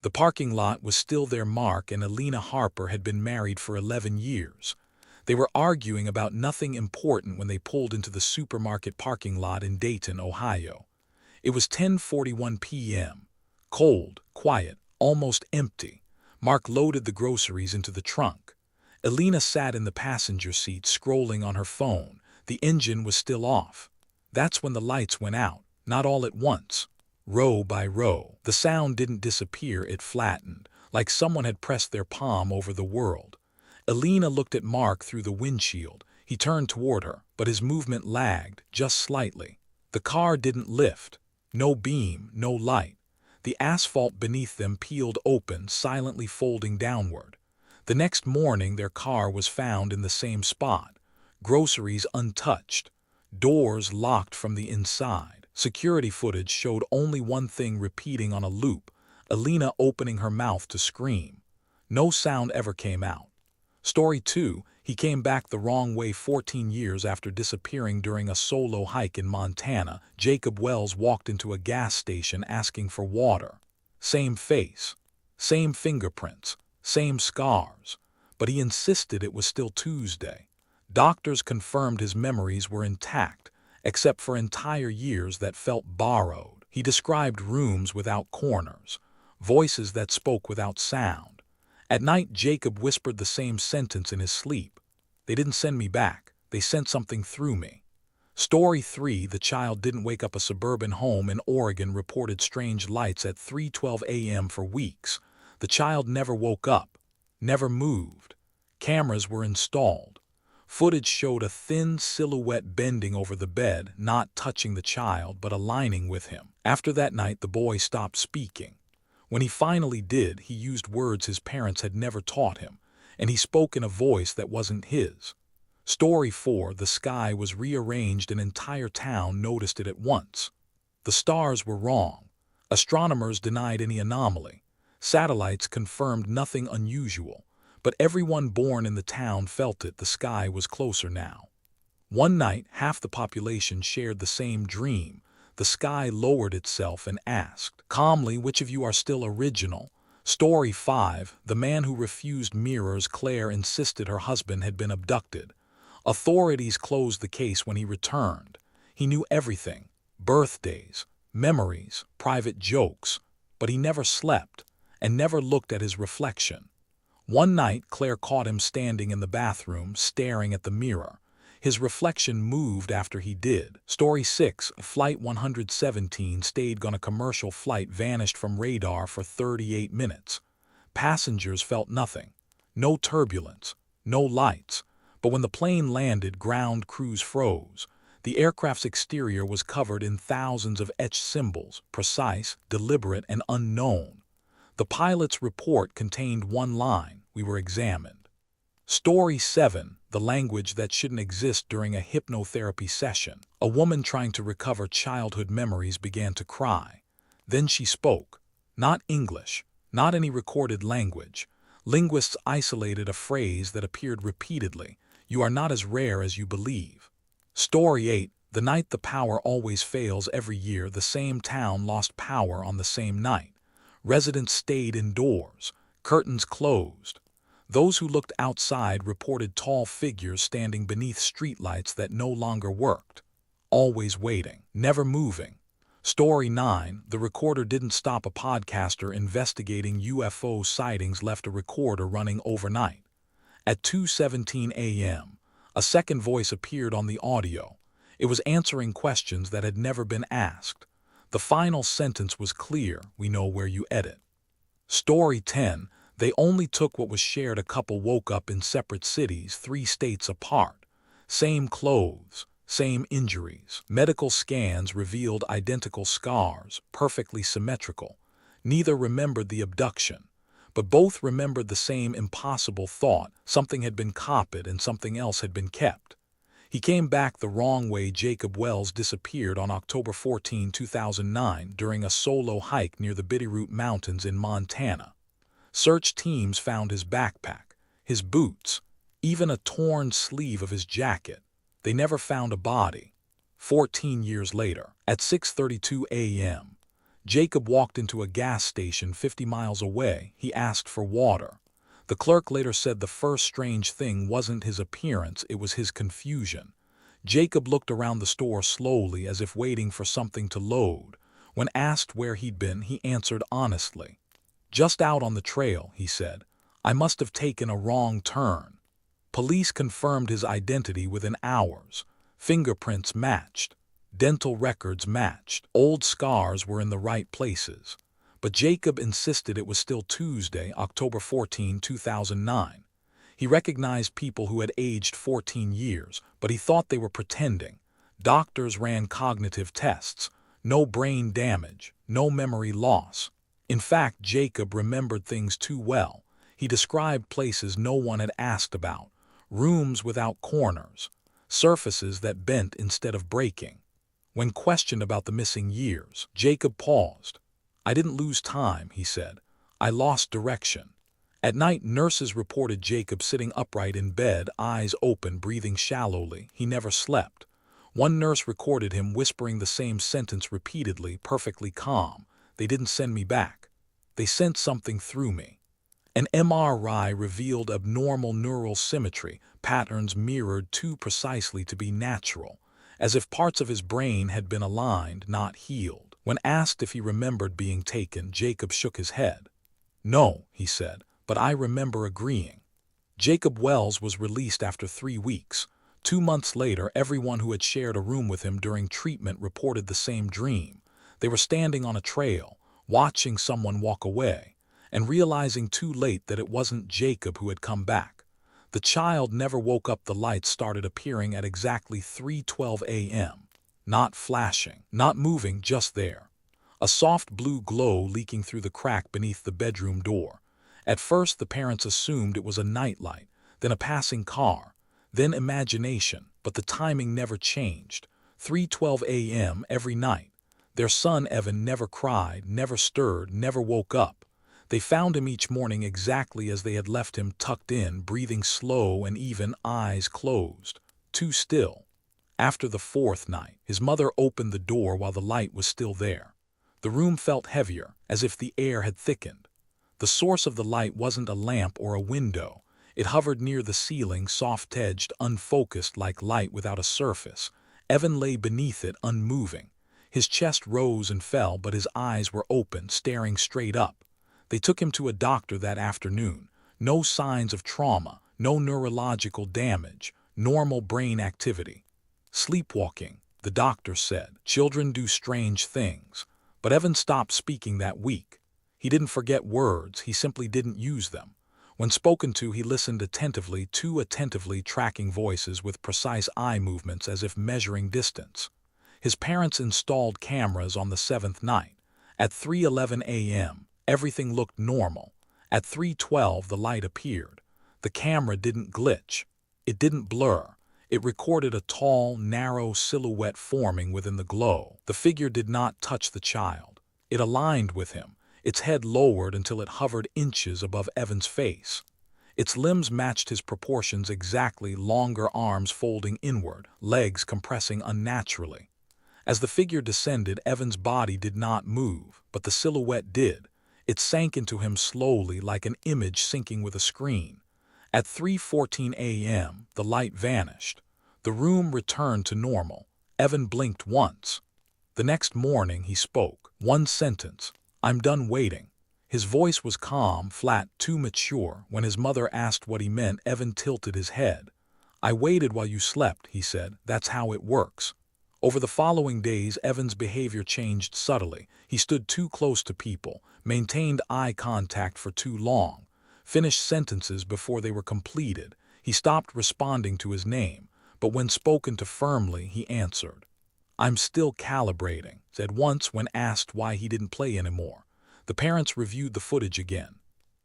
The parking lot was still there. Mark and Alina Harper had been married for 11 years. They were arguing about nothing important when they pulled into the supermarket parking lot in Dayton, Ohio. It was 10:41 p.m. Cold, quiet, almost empty. Mark loaded the groceries into the trunk. Alina sat in the passenger seat scrolling on her phone. The engine was still off. That's when the lights went out, not all at once. Row by row. The sound didn't disappear, it flattened, like someone had pressed their palm over the world. Alina looked at Mark through the windshield. He turned toward her, but his movement lagged, just slightly. The car didn't lift. No beam, no light. The asphalt beneath them peeled open, silently folding downward. The next morning their car was found in the same spot. Groceries untouched. Doors locked from the inside. Security footage showed only one thing repeating on a loop: Alina opening her mouth to scream. No sound ever came out. Story 2, he came back the wrong way 14 years after disappearing during a solo hike in Montana. Jacob Wells walked into a gas station asking for water. Same face, same fingerprints, same scars, but he insisted it was still Tuesday. Doctors confirmed his memories were intact, except for entire years that felt borrowed. He described rooms without corners, voices that spoke without sound. At night, Jacob whispered the same sentence in his sleep: "They didn't send me back, they sent something through me." Story 3, the child didn't wake up. A suburban home in Oregon reported strange lights at 3:12 a.m. for weeks. The child never woke up, never moved. Cameras were installed. Footage showed a thin silhouette bending over the bed, not touching the child but aligning with him. After that night, the boy stopped speaking. When he finally did, he used words his parents had never taught him, and he spoke in a voice that wasn't his. Story 4, the sky was rearranged. An entire town noticed it at once. The stars were wrong. Astronomers denied any anomaly. Satellites confirmed nothing unusual. But everyone born in the town felt it. The sky was closer now. One night, half the population shared the same dream. The sky lowered itself and asked calmly, "Which of you are still original?" Story 5, the man who refused mirrors. Claire insisted her husband had been abducted. Authorities closed the case when he returned. He knew everything: birthdays, memories, private jokes, but he never slept and never looked at his reflection. One night, Claire caught him standing in the bathroom, staring at the mirror. His reflection moved after he did. Story 6, Flight 117 stayed on a commercial flight, vanished from radar for 38 minutes. Passengers felt nothing. No turbulence, no lights. But when the plane landed, ground crews froze. The aircraft's exterior was covered in thousands of etched symbols, precise, deliberate, and unknown. The pilot's report contained one line: "We were examined." Story 7, the language that shouldn't exist during a hypnotherapy session. A woman trying to recover childhood memories began to cry. Then she spoke. Not English, not any recorded language. Linguists isolated a phrase that appeared repeatedly: "You are not as rare as you believe." Story 8, the night the power always fails every year. The same town lost power on the same night. Residents stayed indoors. Curtains closed. Those who looked outside reported tall figures standing beneath streetlights that no longer worked. Always waiting, never moving. Story 9, the recorder didn't stop. A podcaster investigating UFO sightings left a recorder running overnight. At 2:17 a.m., a second voice appeared on the audio. It was answering questions that had never been asked. The final sentence was clear: "We know where you edit." Story 10, they only took what was shared. A couple woke up in separate cities, 3 states apart. Same clothes, same injuries. Medical scans revealed identical scars, perfectly symmetrical. Neither remembered the abduction, but both remembered the same impossible thought: something had been copied and something else had been kept. He came back the wrong way. Jacob Wells disappeared on October 14, 2009 during a solo hike near the Bitterroot Mountains in Montana. Search teams found his backpack, his boots, even a torn sleeve of his jacket. They never found a body. 14 years later, at 6:32 a.m., Jacob walked into a gas station 50 miles away. He asked for water. The clerk later said the first strange thing wasn't his appearance, it was his confusion. Jacob looked around the store slowly as if waiting for something to load. When asked where he'd been, he answered honestly. "Just out on the trail," he said. "I must have taken a wrong turn." Police confirmed his identity within hours. Fingerprints matched. Dental records matched. Old scars were in the right places. But Jacob insisted it was still Tuesday, October 14, 2009. He recognized people who had aged 14 years, but he thought they were pretending. Doctors ran cognitive tests. No brain damage, no memory loss. In fact, Jacob remembered things too well. He described places no one had asked about, rooms without corners, surfaces that bent instead of breaking. When questioned about the missing years, Jacob paused. "I didn't lose time," he said. "I lost direction." At night, nurses reported Jacob sitting upright in bed, eyes open, breathing shallowly. He never slept. One nurse recorded him whispering the same sentence repeatedly, perfectly calm. "They didn't send me back. They sent something through me." An MRI revealed abnormal neural symmetry, patterns mirrored too precisely to be natural, as if parts of his brain had been aligned, not healed. When asked if he remembered being taken, Jacob shook his head. "No," he said, "but I remember agreeing." Jacob Wells was released after 3 weeks. 2 months later, everyone who had shared a room with him during treatment reported the same dream. They were standing on a trail, watching someone walk away, and realizing too late that it wasn't Jacob who had come back. The child never woke up. The lights started appearing at exactly 3:12 a.m. Not flashing, not moving, just there. A soft blue glow leaking through the crack beneath the bedroom door. At first, the parents assumed it was a nightlight, then a passing car, then imagination, but the timing never changed. 3:12 a.m. every night. Their son Evan never cried, never stirred, never woke up. They found him each morning exactly as they had left him, tucked in, breathing slow and even, eyes closed. Too still. After the 4th night, his mother opened the door while the light was still there. The room felt heavier, as if the air had thickened. The source of the light wasn't a lamp or a window. It hovered near the ceiling, soft-edged, unfocused, like light without a surface. Evan lay beneath it, unmoving. His chest rose and fell, but his eyes were open, staring straight up. They took him to a doctor that afternoon. No signs of trauma, no neurological damage, normal brain activity. "Sleepwalking," the doctor said. "Children do strange things." But Evan stopped speaking that week. He didn't forget words, he simply didn't use them. When spoken to, he listened attentively, too attentively, tracking voices with precise eye movements as if measuring distance. His parents installed cameras on the 7th night. At 3:11 a.m., everything looked normal. At 3:12, the light appeared. The camera didn't glitch. It didn't blur. It recorded a tall, narrow silhouette forming within the glow. The figure did not touch the child. It aligned with him, its head lowered until it hovered inches above Evan's face. Its limbs matched his proportions exactly, longer arms folding inward, legs compressing unnaturally. As the figure descended, Evan's body did not move, but the silhouette did. It sank into him slowly, like an image sinking with a screen. At 3:14 a.m., the light vanished. The room returned to normal. Evan blinked once. The next morning, he spoke. One sentence: "I'm done waiting." His voice was calm, flat, too mature. When his mother asked what he meant, Evan tilted his head. "I waited while you slept," he said. "That's how it works." Over the following days, Evan's behavior changed subtly. He stood too close to people, maintained eye contact for too long, finished sentences before they were completed. He stopped responding to his name, but when spoken to firmly, he answered. "I'm still calibrating," said once when asked why he didn't play anymore. The parents reviewed the footage again.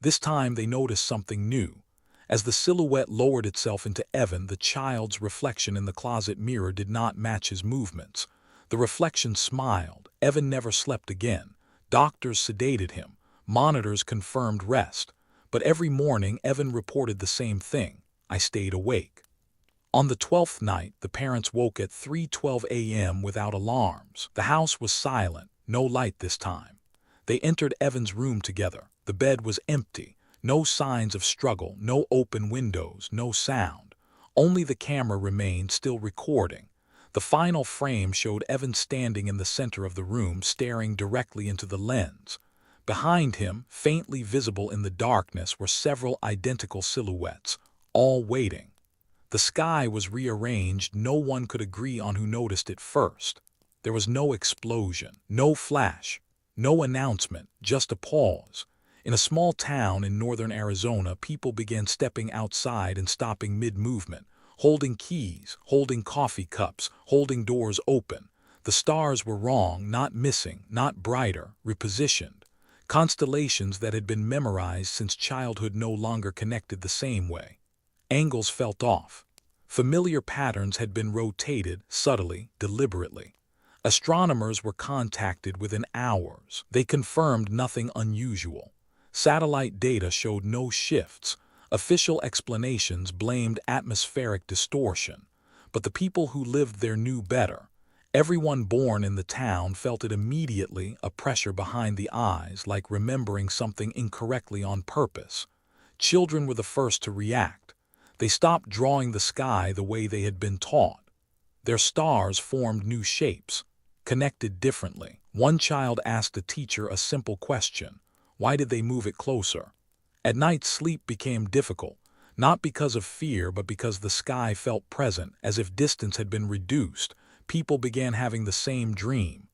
This time they noticed something new. As the silhouette lowered itself into Evan, the child's reflection in the closet mirror did not match his movements. The reflection smiled. Evan never slept again. Doctors sedated him. Monitors confirmed rest. But every morning, Evan reported the same thing: "I stayed awake." On the 12th night, the parents woke at 3:12 a.m. without alarms. The house was silent. no light this time. They entered Evan's room together. The bed was empty. No signs of struggle, no open windows, no sound. Only the camera remained, still recording. The final frame showed Evan standing in the center of the room, staring directly into the lens. Behind him, faintly visible in the darkness, were several identical silhouettes, all waiting. The sky was rearranged. No one could agree on who noticed it first. There was no explosion, no flash, no announcement, just a pause. In a small town in northern Arizona, people began stepping outside and stopping mid-movement, holding keys, holding coffee cups, holding doors open. The stars were wrong, not missing, not brighter, repositioned. Constellations that had been memorized since childhood no longer connected the same way. Angles felt off. Familiar patterns had been rotated, subtly, deliberately. Astronomers were contacted within hours. They confirmed nothing unusual. Satellite data showed no shifts. Official explanations blamed atmospheric distortion. But the people who lived there knew better. Everyone born in the town felt it immediately, a pressure behind the eyes, like remembering something incorrectly on purpose. Children were the first to react. They stopped drawing the sky the way they had been taught. Their stars formed new shapes, connected differently. One child asked a teacher a simple question: why did they move it closer? At night, sleep became difficult, not because of fear, but because the sky felt present, as if distance had been reduced. People began having the same dream.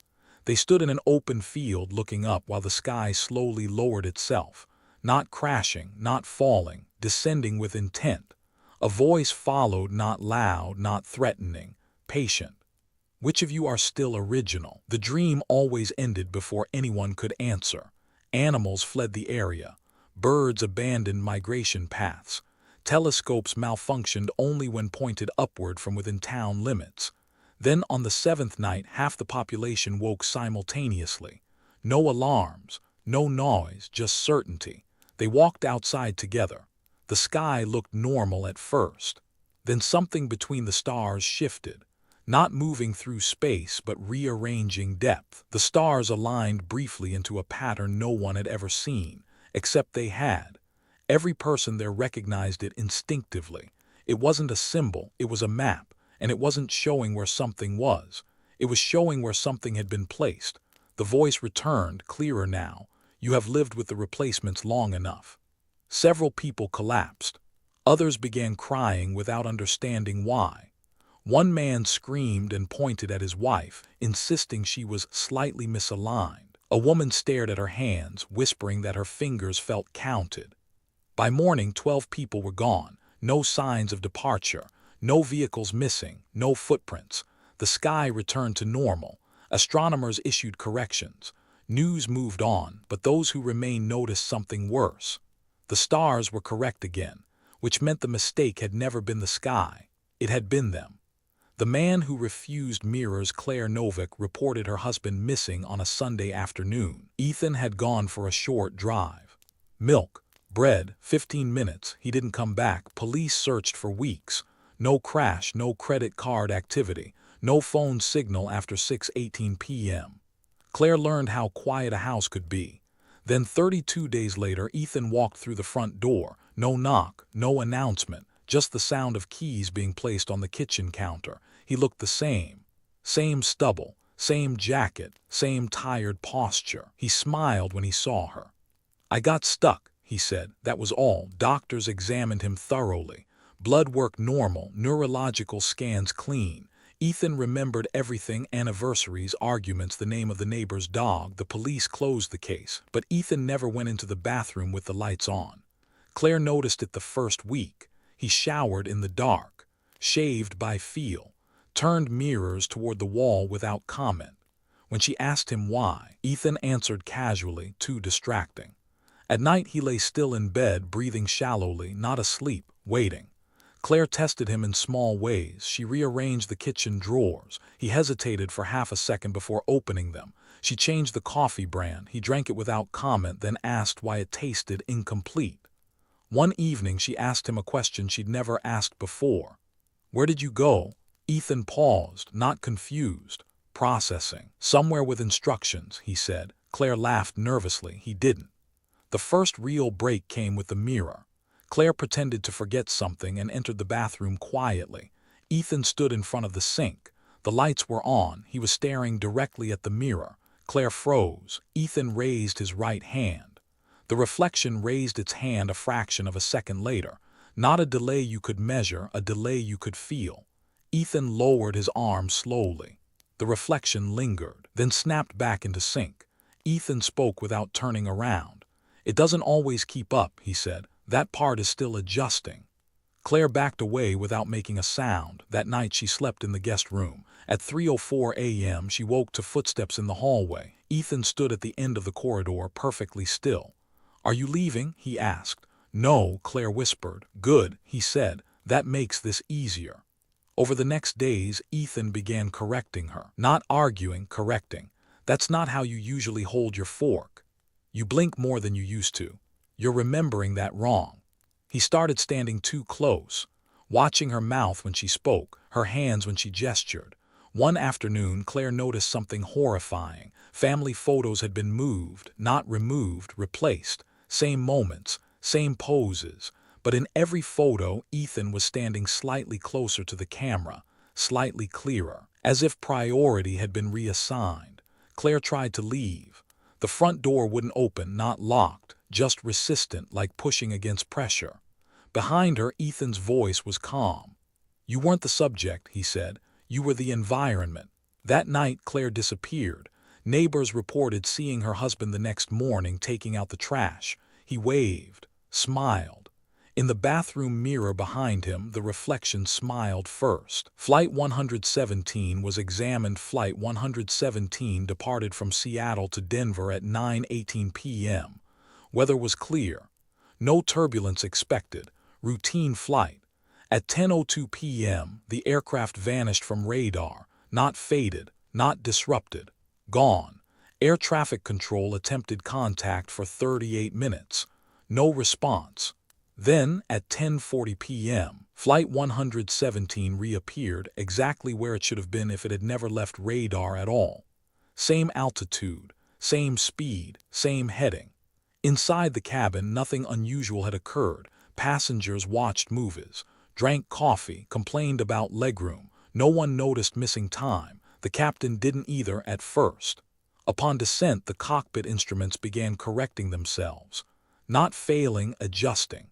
They stood in an open field looking up while the sky slowly lowered itself, not crashing, not falling, descending with intent. A voice followed, not loud, not threatening, patient. Which of you are still original? The dream always ended before anyone could answer. Animals fled the area. Birds abandoned migration paths. Telescopes malfunctioned only when pointed upward from within town limits. Then on the seventh night, half the population woke simultaneously. No alarms, no noise, just certainty. They walked outside together. The sky looked normal at first. Then something between the stars shifted. Not moving through space, but rearranging depth. The stars aligned briefly into a pattern no one had ever seen, except they had. Every person there recognized it instinctively. It wasn't a symbol, it was a map, and it wasn't showing where something was. It was showing where something had been placed. The voice returned, clearer now. You have lived with the replacements long enough. Several people collapsed. Others began crying without understanding why. One man screamed and pointed at his wife, insisting she was slightly misaligned. A woman stared at her hands, whispering that her fingers felt counted. By morning, 12 people were gone. No signs of departure. No vehicles missing. No footprints. The sky returned to normal. Astronomers issued corrections. News moved on, but those who remained noticed something worse. The stars were correct again, which meant the mistake had never been the sky. It had been them. The man who refused mirrors, Claire Novick, reported her husband missing on a Sunday afternoon. Ethan had gone for a short drive. Milk, bread, 15 minutes, he didn't come back. Police searched for weeks. No crash, no credit card activity, no phone signal after 6:18 p.m. Claire learned how quiet a house could be. Then 32 days later, Ethan walked through the front door. No knock, no announcement, just the sound of keys being placed on the kitchen counter. He looked the same. Same stubble, same jacket, same tired posture. He smiled when he saw her. I got stuck, he said. That was all. Doctors examined him thoroughly. Blood work normal, neurological scans clean. Ethan remembered everything: anniversaries, arguments, the name of the neighbor's dog. The police closed the case, but Ethan never went into the bathroom with the lights on. Claire noticed it the first week. He showered in the dark, shaved by feel, turned mirrors toward the wall without comment. When she asked him why, Ethan answered casually, too distracting. At night he lay still in bed, breathing shallowly, not asleep, waiting. Claire tested him in small ways. She rearranged the kitchen drawers. He hesitated for half a second before opening them. She changed the coffee brand. He drank it without comment, then asked why it tasted incomplete. One evening she asked him a question she'd never asked before. Where did you go? Ethan paused, not confused, Processing. Somewhere with instructions, he said. Claire laughed nervously. He didn't. The first real break came with the mirror. Claire pretended to forget something and entered the bathroom quietly. Ethan stood in front of the sink. The lights were on. He was staring directly at the mirror. Claire froze. Ethan raised his right hand. The reflection raised its hand a fraction of a second later. Not a delay you could measure, a delay you could feel. Ethan lowered his arm slowly. The reflection lingered, then snapped back into sync. Ethan spoke without turning around. "It doesn't always keep up," he said. "That part is still adjusting." Claire backed away without making a sound. That night she slept in the guest room. At 3:04 a.m. she woke to footsteps in the hallway. Ethan stood at the end of the corridor, perfectly still. "Are you leaving?" he asked. "No," Claire whispered. "Good," he said. "That makes this easier." Over the next days, Ethan began correcting her. Not arguing, correcting. "That's not how you usually hold your fork. You blink more than you used to. You're remembering that wrong." He started standing too close, watching her mouth when she spoke, her hands when she gestured. One afternoon, Claire noticed something horrifying. Family photos had been moved, not removed, replaced. Same moments, same poses. But in every photo, Ethan was standing slightly closer to the camera, slightly clearer, as if priority had been reassigned. Claire tried to leave. The front door wouldn't open, not locked, just resistant, like pushing against pressure. Behind her, Ethan's voice was calm. "You weren't the subject," he said. "You were the environment." That night, Claire disappeared. Neighbors reported seeing her husband the next morning taking out the trash. He waved, smiled. In the bathroom mirror behind him, the reflection smiled first. Flight 117 was examined. Flight 117 departed from Seattle to Denver at 9:18 p.m. Weather was clear. No turbulence expected. Routine flight. At 10:02 p.m., the aircraft vanished from radar. Not faded, not disrupted. Gone. Air traffic control attempted contact for 38 minutes. No response. Then, at 10:40 p.m., Flight 117 reappeared exactly where it should have been if it had never left radar at all. Same altitude, same speed, same heading. Inside the cabin, nothing unusual had occurred. Passengers watched movies, drank coffee, complained about legroom. No one noticed missing time. The captain didn't either at first. Upon descent, the cockpit instruments began correcting themselves. Not failing, adjusting.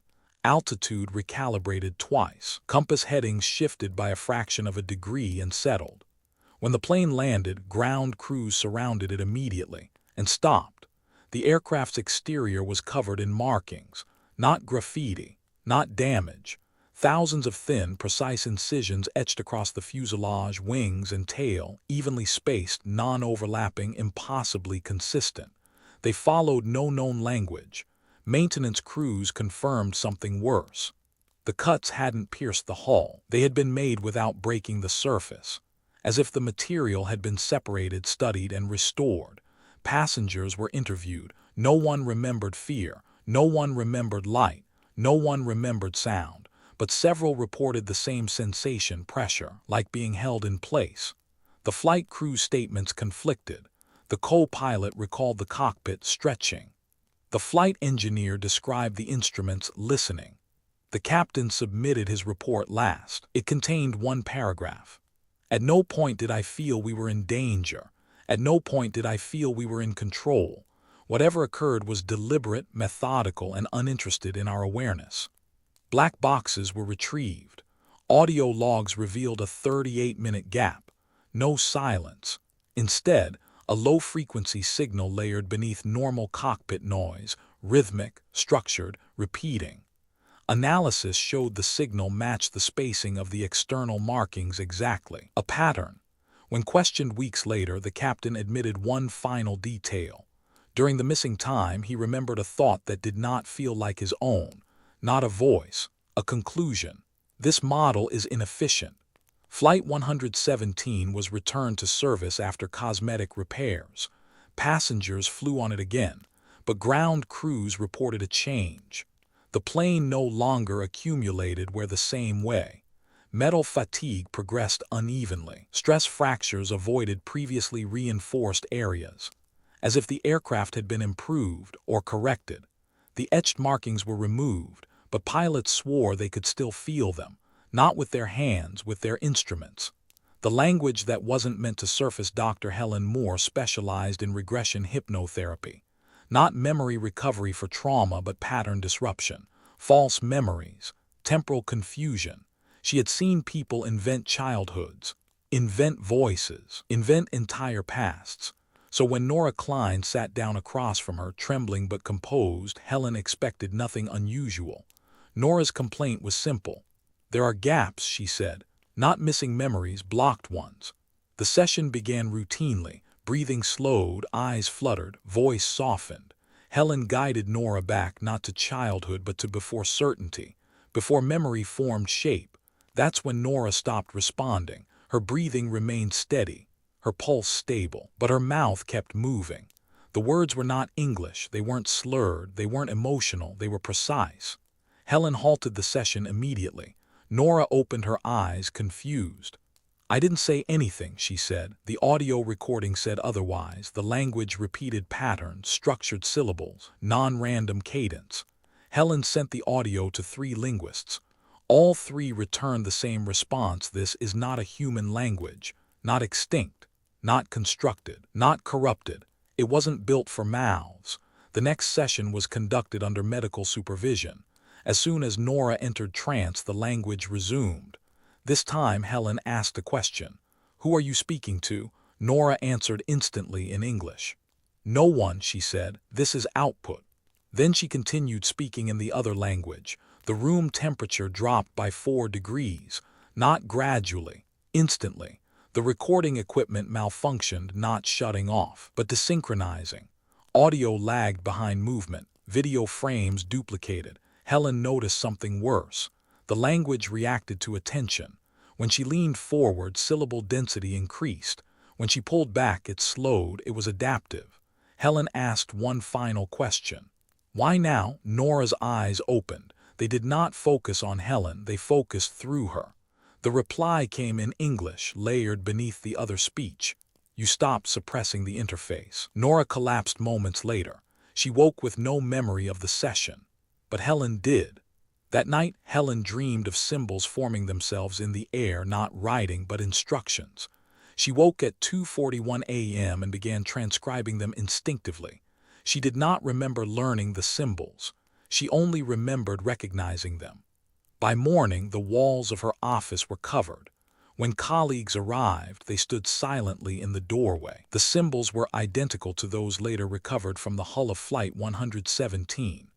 Altitude recalibrated twice. Compass headings shifted by a fraction of a degree and settled. When the plane landed, ground crews surrounded it immediately and stopped. The aircraft's exterior was covered in markings, not graffiti, not damage. Thousands of thin, precise incisions etched across the fuselage, wings, and tail, evenly spaced, non-overlapping, impossibly consistent. They followed no known language. Maintenance crews confirmed something worse. The cuts hadn't pierced the hull. They had been made without breaking the surface, as if the material had been separated, studied, and restored. Passengers were interviewed. No one remembered fear. No one remembered light. No one remembered sound. But several reported the same sensation, pressure, like being held in place. The flight crew's statements conflicted. The co-pilot recalled the cockpit stretching. The flight engineer described the instruments listening. The captain submitted his report last. It contained one paragraph. "At no point did I feel we were in danger. At no point did I feel we were in control. Whatever occurred was deliberate, methodical, and uninterested in our awareness." Black boxes were retrieved. Audio logs revealed a 38-minute gap. No silence. Instead, a low-frequency signal layered beneath normal cockpit noise, rhythmic, structured, repeating. Analysis showed the signal matched the spacing of the external markings exactly. A pattern. When questioned weeks later, the captain admitted one final detail. During the missing time, he remembered a thought that did not feel like his own. Not a voice, a conclusion. This model is inefficient. Flight 117 was returned to service after cosmetic repairs. Passengers flew on it again, but ground crews reported a change. The plane no longer accumulated where the same way. Metal fatigue progressed unevenly. Stress fractures avoided previously reinforced areas, as if the aircraft had been improved or corrected. The etched markings were removed, but pilots swore they could still feel them, not with their hands, with their instruments. The language that wasn't meant to surface. Dr. Helen Moore specialized in regression hypnotherapy. Not memory recovery for trauma, but pattern disruption, false memories, temporal confusion. She had seen people invent childhoods, invent voices, invent entire pasts. So when Nora Klein sat down across from her, trembling but composed, Helen expected nothing unusual. Nora's complaint was simple. "There are gaps," she said, "not missing memories, blocked ones." The session began routinely, breathing slowed, eyes fluttered, voice softened. Helen guided Nora back not to childhood but to before certainty, before memory formed shape. That's when Nora stopped responding. Her breathing remained steady, her pulse stable, but her mouth kept moving. The words were not English, they weren't slurred, they weren't emotional, they were precise. Helen halted the session immediately. Nora opened her eyes, confused. "I didn't say anything," she said. The audio recording said otherwise. The language repeated patterns, structured syllables, non-random cadence. Helen sent the audio to 3 linguists. All 3 returned the same response: "This is not a human language, not extinct, not constructed, not corrupted. It wasn't built for mouths." The next session was conducted under medical supervision. As soon as Nora entered trance, the language resumed. This time Helen asked a question. "Who are you speaking to?" Nora answered instantly in English. "No one," she said. "This is output." Then she continued speaking in the other language. The room temperature dropped by 4 degrees, not gradually, instantly. The recording equipment malfunctioned, not shutting off, but desynchronizing. Audio lagged behind movement, video frames duplicated. Helen noticed something worse. The language reacted to attention. When she leaned forward, syllable density increased. When she pulled back, it slowed. It was adaptive. Helen asked one final question. "Why now?" Nora's eyes opened. They did not focus on Helen, they focused through her. The reply came in English, layered beneath the other speech. "You stopped suppressing the interface." Nora collapsed moments later. She woke with no memory of the session. But Helen did. That night, Helen dreamed of symbols forming themselves in the air, not writing but instructions. She woke at 2:41 a.m. and began transcribing them instinctively. She did not remember learning the symbols. She only remembered recognizing them. By morning, the walls of her office were covered. When colleagues arrived, they stood silently in the doorway. The symbols were identical to those later recovered from the hull of Flight 117.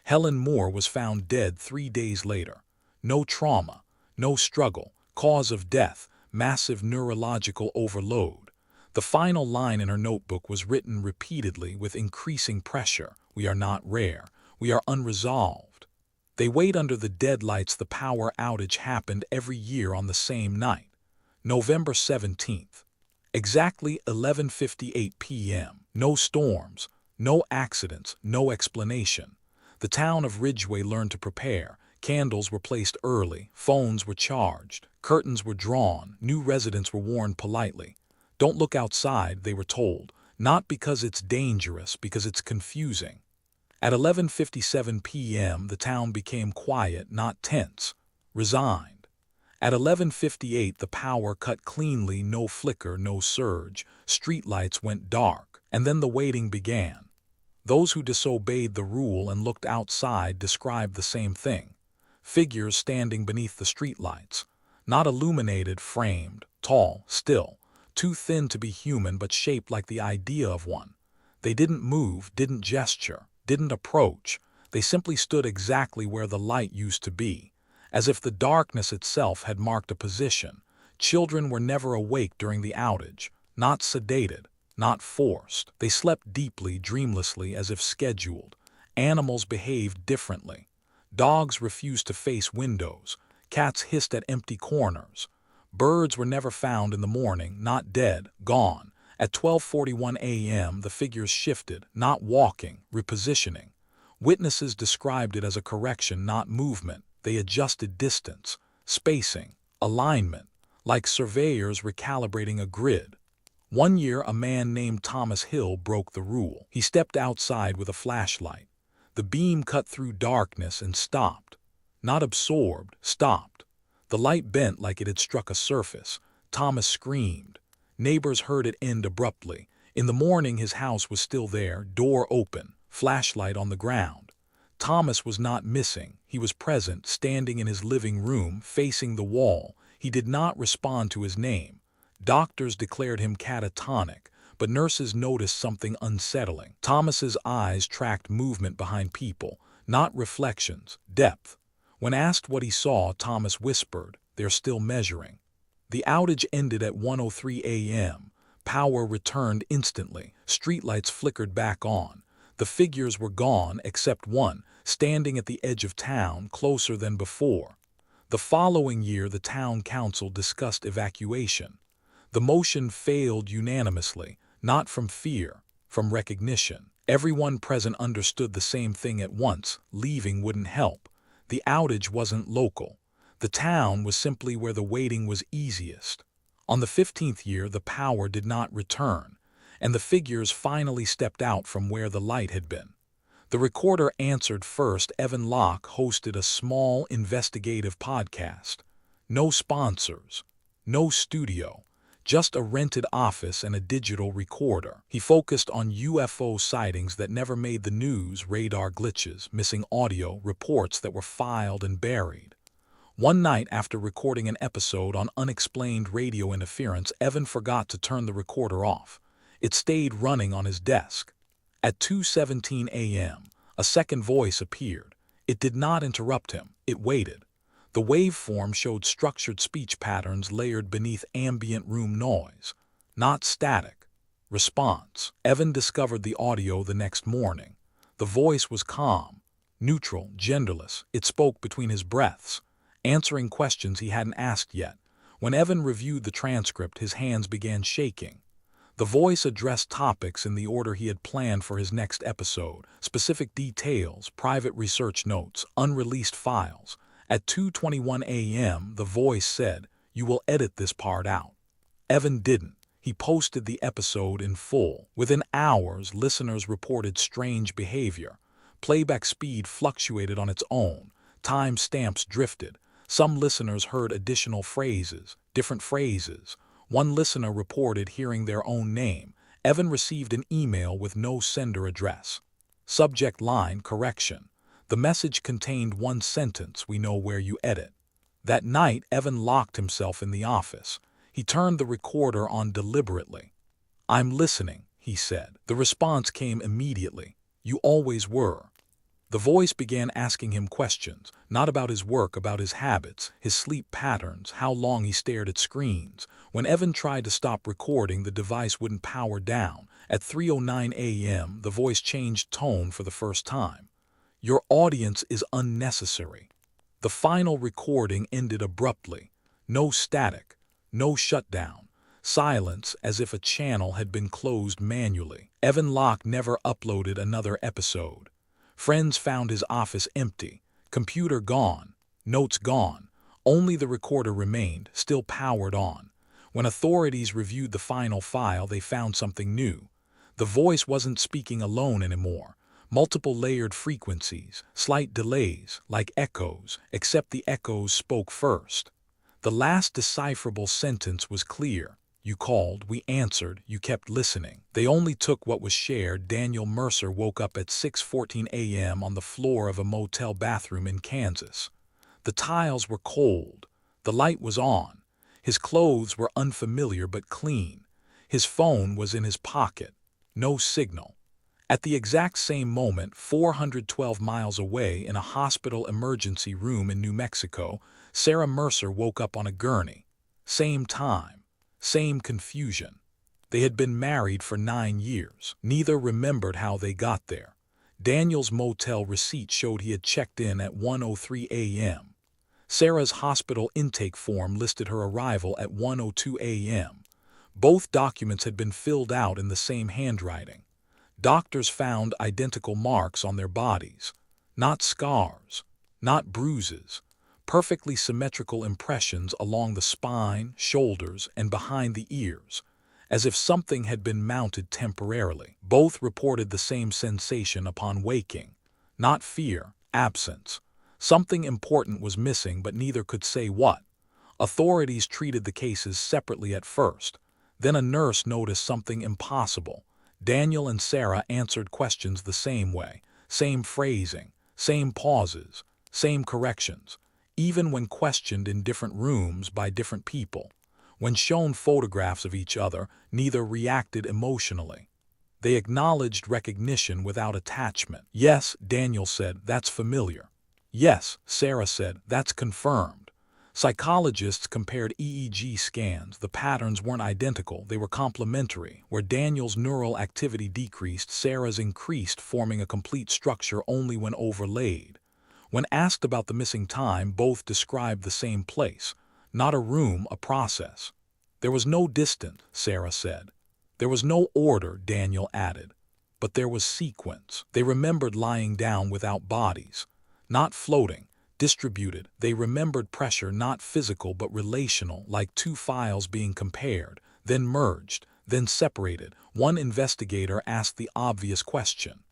Helen Moore was found dead 3 days later. No trauma, no struggle, cause of death, massive neurological overload. The final line in her notebook was written repeatedly with increasing pressure: "We are not rare. We are unresolved." They wait under the deadlights. The power outage happened every year on the same night. November 17th. Exactly 11:58 p.m. No storms, no accidents, no explanation. The town of Ridgeway learned to prepare. Candles were placed early, phones were charged, curtains were drawn, new residents were warned politely. "Don't look outside," they were told, not because it's dangerous, because it's confusing. At 11:57 p.m., the town became quiet, not tense, resigned. At 11:58, the power cut cleanly, no flicker, no surge. Streetlights went dark, and then the waiting began. Those who disobeyed the rule and looked outside described the same thing. Figures standing beneath the streetlights, not illuminated, framed, tall, still, too thin to be human but shaped like the idea of one. They didn't move, didn't gesture, didn't approach. They simply stood exactly where the light used to be, as if the darkness itself had marked a position. Children were never awake during the outage, not sedated, not forced. They slept deeply, dreamlessly, as if scheduled. Animals behaved differently. Dogs refused to face windows. Cats hissed at empty corners. Birds were never found in the morning, not dead, gone. At 12:41 a.m., the figures shifted, not walking, repositioning. Witnesses described it as a correction, not movement. They adjusted distance, spacing, alignment, like surveyors recalibrating a grid. One year, a man named Thomas Hill broke the rule. He stepped outside with a flashlight. The beam cut through darkness and stopped. Not absorbed, stopped. The light bent like it had struck a surface. Thomas screamed. Neighbors heard it end abruptly. In the morning, his house was still there, door open, flashlight on the ground. Thomas was not missing. He was present, standing in his living room, facing the wall. He did not respond to his name. Doctors declared him catatonic, but nurses noticed something unsettling. Thomas's eyes tracked movement behind people, not reflections, depth. When asked what he saw, Thomas whispered, "They're still measuring." The outage ended at 1:03 a.m. Power returned instantly. Streetlights flickered back on. The figures were gone except one, standing at the edge of town, closer than before. The following year, the town council discussed evacuation. The motion failed unanimously, not from fear, from recognition. Everyone present understood the same thing at once: leaving wouldn't help. The outage wasn't local. The town was simply where the waiting was easiest. On the 15th year, the power did not return, and the figures finally stepped out from where the light had been. The recorder answered first. Evan Locke hosted a small investigative podcast. No sponsors, no studio, just a rented office and a digital recorder. He focused on UFO sightings that never made the news, radar glitches, missing audio, reports that were filed and buried. One night, after recording an episode on unexplained radio interference, Evan forgot to turn the recorder off. It stayed running on his desk. At 2:17 a.m., a second voice appeared. It did not interrupt him. It waited. The waveform showed structured speech patterns layered beneath ambient room noise. Not static. Response. Evan discovered the audio the next morning. The voice was calm, neutral, genderless. It spoke between his breaths, answering questions he hadn't asked yet. When Evan reviewed the transcript, his hands began shaking. The voice addressed topics in the order he had planned for his next episode: specific details, private research notes, unreleased files. At 2:21 a.m., the voice said, "You will edit this part out." Evan didn't. He posted the episode in full. Within hours, listeners reported strange behavior. Playback speed fluctuated on its own. Time stamps drifted. Some listeners heard additional phrases, different phrases. One listener reported hearing their own name. Evan received an email with no sender address. Subject line: correction. The message contained one sentence: "We know where you edit." That night, Evan locked himself in the office. He turned the recorder on deliberately. "I'm listening," he said. The response came immediately. "You always were." The voice began asking him questions, not about his work, about his habits, his sleep patterns, how long he stared at screens. When Evan tried to stop recording, the device wouldn't power down. At 3:09 a.m., the voice changed tone for the first time. "Your audience is unnecessary." The final recording ended abruptly. No static, no shutdown. Silence, as if a channel had been closed manually. Evan Locke never uploaded another episode. Friends found his office empty. Computer gone. Notes gone. Only the recorder remained, still powered on. When authorities reviewed the final file, they found something new. The voice wasn't speaking alone anymore. Multiple layered frequencies, slight delays, like echoes, except the echoes spoke first. The last decipherable sentence was clear. "You called, we answered, you kept listening." They only took what was shared. Daniel Mercer woke up at 6:14 a.m. on the floor of a motel bathroom in Kansas. The tiles were cold. The light was on. His clothes were unfamiliar but clean. His phone was in his pocket. No signal. At the exact same moment, 412 miles away, in a hospital emergency room in New Mexico, Sarah Mercer woke up on a gurney. Same time. Same confusion. They had been married for 9 years. Neither remembered how they got there. Daniel's motel receipt showed he had checked in at 1:03 a.m. Sarah's hospital intake form listed her arrival at 1:02 a.m. Both documents had been filled out in the same handwriting. Doctors found identical marks on their bodies. Not scars, not bruises, perfectly symmetrical impressions along the spine, shoulders, and behind the ears, as if something had been mounted temporarily. Both reported the same sensation upon waking. Not fear, absence. Something important was missing, but neither could say what. Authorities treated the cases separately at first. Then a nurse noticed something impossible. Daniel and Sarah answered questions the same way, same phrasing, same pauses, same corrections, even when questioned in different rooms by different people. When shown photographs of each other, neither reacted emotionally. They acknowledged recognition without attachment. "Yes," Daniel said, "that's familiar." "Yes," Sarah said, "that's confirmed." Psychologists compared EEG scans. The patterns weren't identical, they were complementary. Where Daniel's neural activity decreased, Sarah's increased, forming a complete structure only when overlaid. When asked about the missing time, both described the same place. Not a room, a process. "There was no distance," Sarah said. "There was no order," Daniel added. "But there was sequence." They remembered lying down without bodies. Not floating, distributed. They remembered pressure not physical but relational, like two files being compared, then merged, then separated. One investigator asked the obvious question.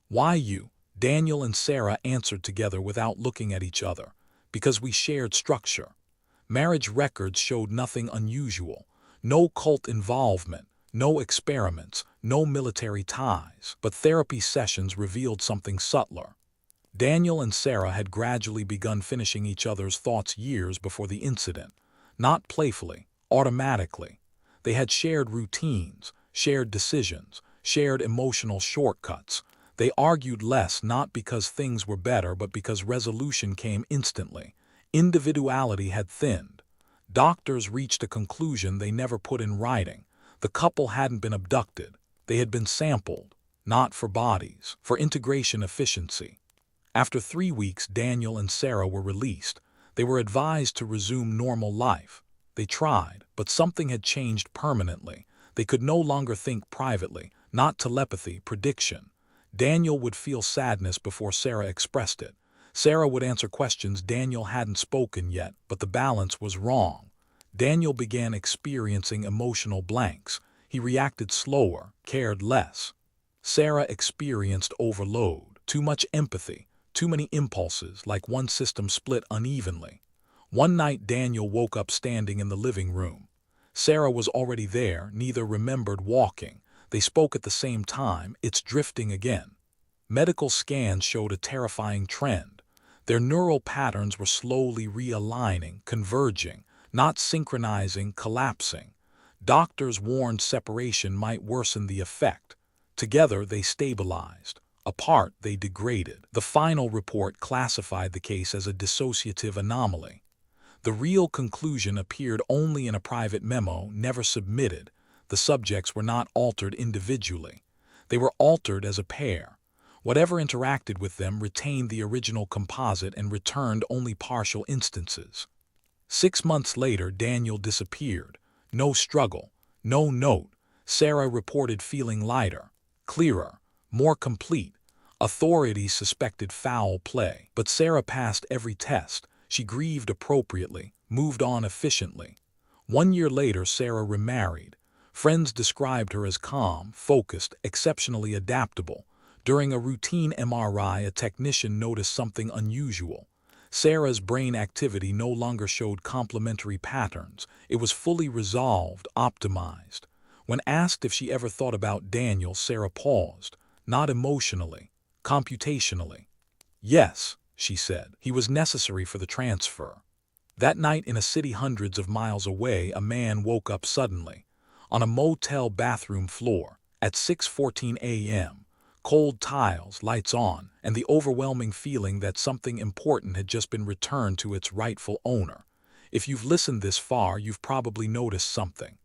"Why you?" Daniel and Sarah answered together without looking at each other. "Because we shared structure." Marriage records showed nothing unusual. No cult involvement, no experiments, no military ties. But therapy sessions revealed something subtler. Daniel and Sarah had gradually begun finishing each other's thoughts years before the incident. Not playfully, automatically. They had shared routines, shared decisions, shared emotional shortcuts. They argued less not because things were better but because resolution came instantly. Individuality had thinned. Doctors reached a conclusion they never put in writing. The couple hadn't been abducted. They had been sampled, not for bodies, for integration efficiency. After 3 weeks, Daniel and Sarah were released. They were advised to resume normal life. They tried, but something had changed permanently. They could no longer think privately, not telepathy, prediction. Daniel would feel sadness before Sarah expressed it. Sarah would answer questions Daniel hadn't spoken yet, but the balance was wrong. Daniel began experiencing emotional blanks. He reacted slower, cared less. Sarah experienced overload, too much empathy, too many impulses, like one system split unevenly. One night Daniel woke up standing in the living room. Sarah was already there, neither remembered walking. They spoke at the same time. "It's drifting again." Medical scans showed a terrifying trend. Their neural patterns were slowly realigning, converging, not synchronizing, collapsing. Doctors warned separation might worsen the effect. Together they stabilized. Apart they degraded. The final report classified the case as a dissociative anomaly. The real conclusion appeared only in a private memo, never submitted. The subjects were not altered individually. They were altered as a pair. Whatever interacted with them retained the original composite and returned only partial instances. 6 months later, Daniel disappeared. No struggle, no note. Sarah reported feeling lighter, clearer, more complete. Authorities suspected foul play, but Sarah passed every test. She grieved appropriately, moved on efficiently. 1 year later, Sarah remarried. Friends described her as calm, focused, exceptionally adaptable. During a routine MRI, a technician noticed something unusual. Sarah's brain activity no longer showed complementary patterns. It was fully resolved, optimized. When asked if she ever thought about Daniel, Sarah paused, not emotionally, computationally. "Yes," she said, "he was necessary for the transfer." That night in a city hundreds of miles away, a man woke up suddenly, on a motel bathroom floor, at 6:14 a.m., cold tiles, lights on, and the overwhelming feeling that something important had just been returned to its rightful owner. If you've listened this far, you've probably noticed something.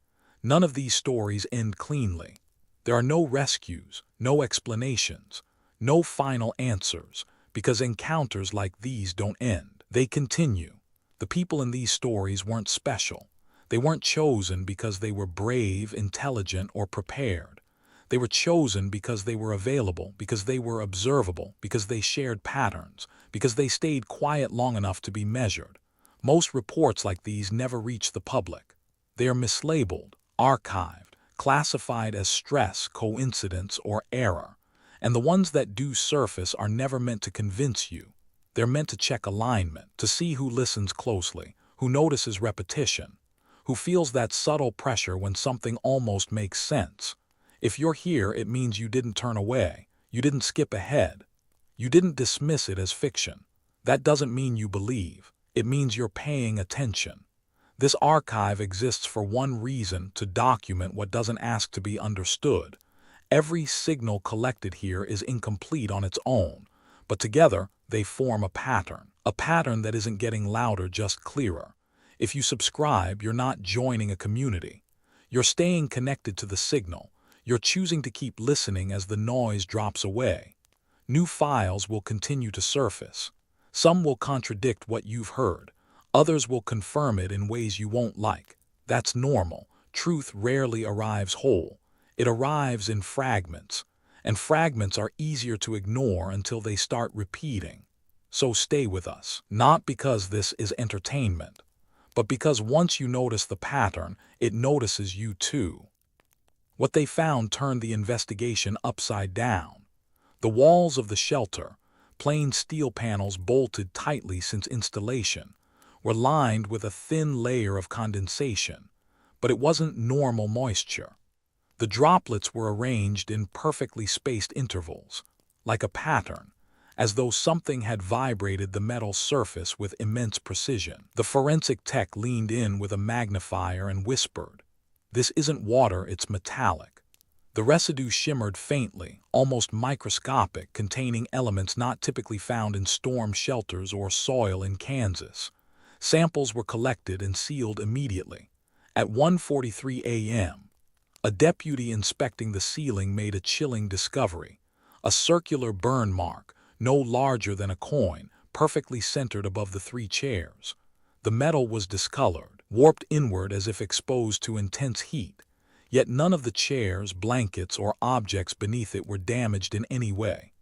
None of these stories end cleanly. There are no rescues, no explanations, no final answers, because encounters like these don't end. They continue. The people in these stories weren't special. They weren't chosen because they were brave, intelligent, or prepared. They were chosen because they were available, because they were observable, because they shared patterns, because they stayed quiet long enough to be measured. Most reports like these never reach the public. They are mislabeled, archived, classified as stress, coincidence, or error. And the ones that do surface are never meant to convince you. They're meant to check alignment, to see who listens closely, who notices repetition, who feels that subtle pressure when something almost makes sense. If you're here, it means you didn't turn away, you didn't skip ahead, you didn't dismiss it as fiction. That doesn't mean you believe. It means you're paying attention. This archive exists for one reason: to document what doesn't ask to be understood. Every signal collected here is incomplete on its own, but together they form a pattern that isn't getting louder, just clearer. If you subscribe, you're not joining a community. You're staying connected to the signal. You're choosing to keep listening as the noise drops away. New files will continue to surface. Some will contradict what you've heard. Others will confirm it in ways you won't like. That's normal. Truth rarely arrives whole. It arrives in fragments, and fragments are easier to ignore until they start repeating. So stay with us, not because this is entertainment, but because once you notice the pattern, it notices you too. What they found turned the investigation upside down. The walls of the shelter, plain steel panels bolted tightly since installation, were lined with a thin layer of condensation, but it wasn't normal moisture. The droplets were arranged in perfectly spaced intervals, like a pattern, as though something had vibrated the metal surface with immense precision. The forensic tech leaned in with a magnifier and whispered, "This isn't water, it's metallic." The residue shimmered faintly, almost microscopic, containing elements not typically found in storm shelters or soil in Kansas. Samples were collected and sealed immediately. At 1:43 a.m., a deputy inspecting the ceiling made a chilling discovery: a circular burn mark, no larger than a coin, perfectly centered above the 3 chairs. The metal was discolored, warped inward as if exposed to intense heat, yet none of the chairs, blankets, or objects beneath it were damaged in any way.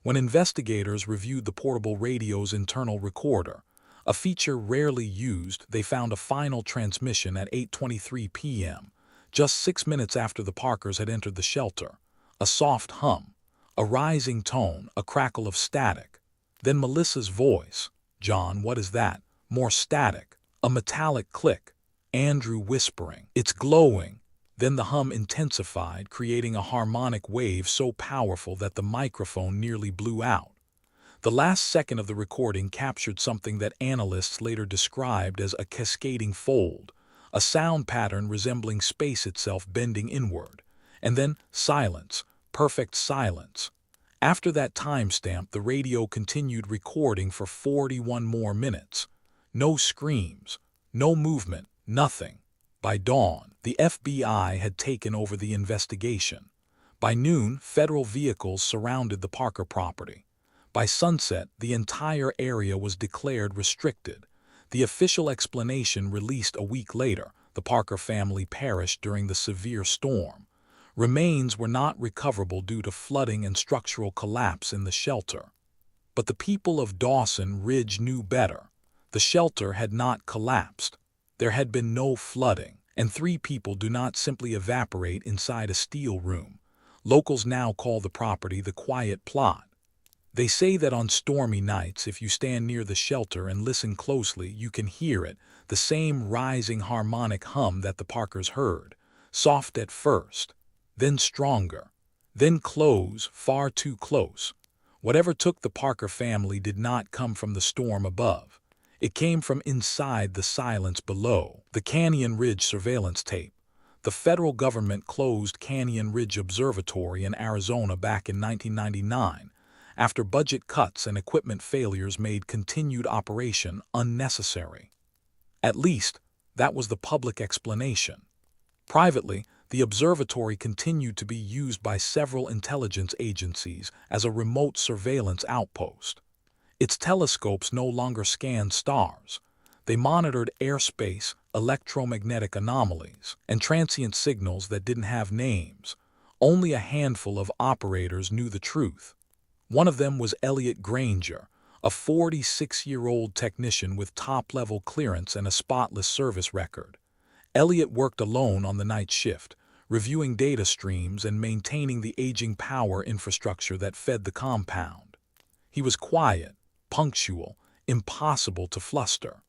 When investigators reviewed the portable radio's internal recorder, a feature rarely used, they found a final transmission at 8:23 p.m., just 6 minutes after the Parkers had entered the shelter. A soft hum, a rising tone, a crackle of static. Then Melissa's voice. "John, what is that?" More static, a metallic click. Andrew whispering, "It's glowing." Then the hum intensified, creating a harmonic wave so powerful that the microphone nearly blew out. The last second of the recording captured something that analysts later described as a cascading fold, a sound pattern resembling space itself bending inward. And then silence, perfect silence. After that timestamp, the radio continued recording for 41 more minutes. No screams, no movement, nothing. By dawn, the FBI had taken over the investigation. By noon, federal vehicles surrounded the Parker property. By sunset, the entire area was declared restricted. The official explanation released a week later: the Parker family perished during the severe storm. Remains were not recoverable due to flooding and structural collapse in the shelter. But the people of Dawson Ridge knew better. The shelter had not collapsed. There had been no flooding, and 3 people do not simply evaporate inside a steel room. Locals now call the property the Quiet Plot. They say that on stormy nights, if you stand near the shelter and listen closely, you can hear it, the same rising harmonic hum that the Parkers heard, soft at first, then stronger, then close, far too close. Whatever took the Parker family did not come from the storm above. It came from inside the silence below. The Canyon Ridge surveillance tape. The federal government closed Canyon Ridge Observatory in Arizona back in 1999. After budget cuts and equipment failures made continued operation unnecessary. At least, that was the public explanation. Privately, the observatory continued to be used by several intelligence agencies as a remote surveillance outpost. Its telescopes no longer scanned stars. They monitored airspace, electromagnetic anomalies, and transient signals that didn't have names. Only a handful of operators knew the truth. One of them was Elliot Granger, a 46-year-old technician with top-level clearance and a spotless service record. Elliot worked alone on the night shift, reviewing data streams and maintaining the aging power infrastructure that fed the compound. He was quiet, punctual, impossible to fluster.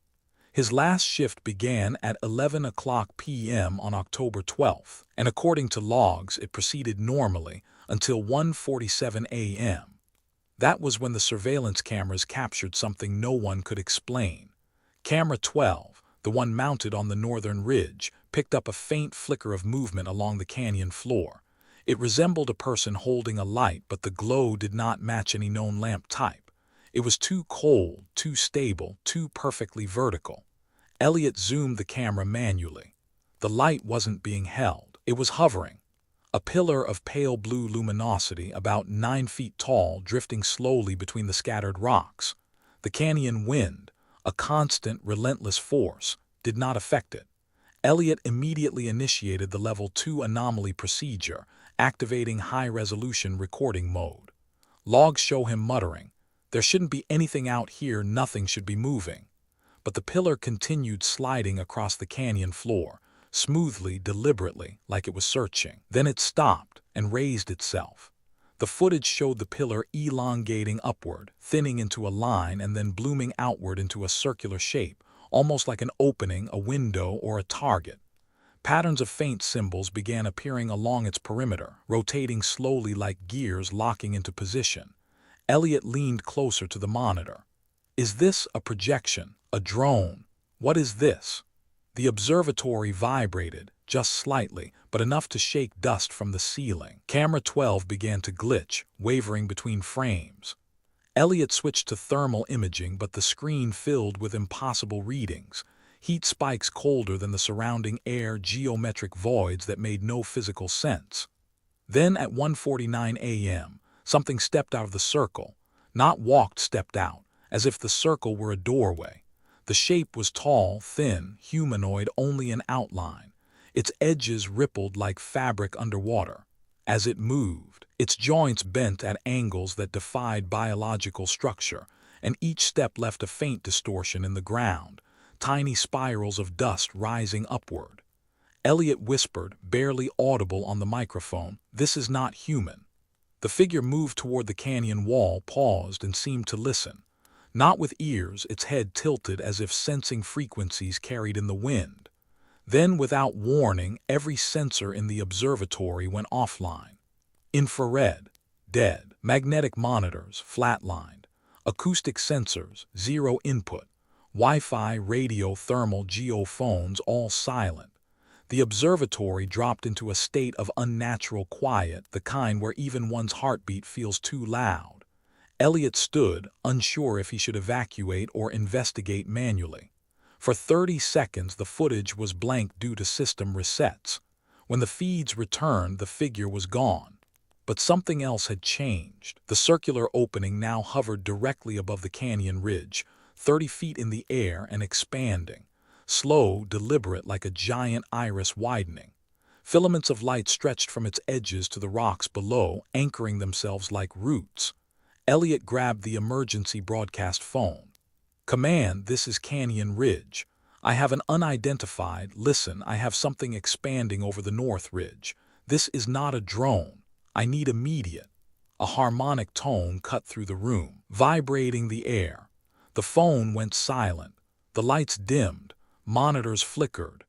His last shift began at 11 p.m. on October 12th, and according to logs, it proceeded normally until 1:47 a.m. That was when the surveillance cameras captured something no one could explain. Camera 12, the one mounted on the northern ridge, picked up a faint flicker of movement along the canyon floor. It resembled a person holding a light, but the glow did not match any known lamp type. It was too cold, too stable, too perfectly vertical. Elliot zoomed the camera manually. The light wasn't being held. It was hovering. A pillar of pale blue luminosity, about 9 feet tall, drifting slowly between the scattered rocks. The canyon wind, a constant, relentless force, did not affect it. Elliot immediately initiated the Level 2 anomaly procedure, activating high-resolution recording mode. Logs show him muttering, "There shouldn't be anything out here, nothing should be moving." But the pillar continued sliding across the canyon floor, smoothly, deliberately, like it was searching. Then it stopped and raised itself. The footage showed the pillar elongating upward, thinning into a line, and then blooming outward into a circular shape, almost like an opening, a window, or a target. Patterns of faint symbols began appearing along its perimeter, rotating slowly like gears locking into position. Elliot leaned closer to the monitor. Is this a projection? A drone? What is this? The observatory vibrated, just slightly, but enough to shake dust from the ceiling. Camera 12 began to glitch, wavering between frames. Elliot switched to thermal imaging, but the screen filled with impossible readings. Heat spikes colder than the surrounding air, geometric voids that made no physical sense. Then at 1:49 a.m., something stepped out of the circle. Not walked, stepped out, as if the circle were a doorway. The shape was tall, thin, humanoid only in outline. Its edges rippled like fabric underwater. As it moved, its joints bent at angles that defied biological structure, and each step left a faint distortion in the ground, tiny spirals of dust rising upward. Elliot whispered, barely audible on the microphone, "This is not human." The figure moved toward the canyon wall, paused, and seemed to listen. Not with ears, its head tilted as if sensing frequencies carried in the wind. Then, without warning, every sensor in the observatory went offline. Infrared, dead. Magnetic monitors, flatlined. Acoustic sensors, zero input. Wi-Fi, radio, thermal, geophones, all silent. The observatory dropped into a state of unnatural quiet, the kind where even one's heartbeat feels too loud. Elliot stood, unsure if he should evacuate or investigate manually. For 30 seconds, the footage was blank due to system resets. When the feeds returned, the figure was gone. But something else had changed. The circular opening now hovered directly above the canyon ridge, 30 feet in the air and expanding. Slow, deliberate, like a giant iris widening. Filaments of light stretched from its edges to the rocks below, anchoring themselves like roots. Elliot grabbed the emergency broadcast phone. "Command, this is Canyon Ridge. I have an unidentified, listen, I have something expanding over the north ridge. This is not a drone. I need immediate." A harmonic tone cut through the room, vibrating the air. The phone went silent. The lights dimmed. Monitors flickered.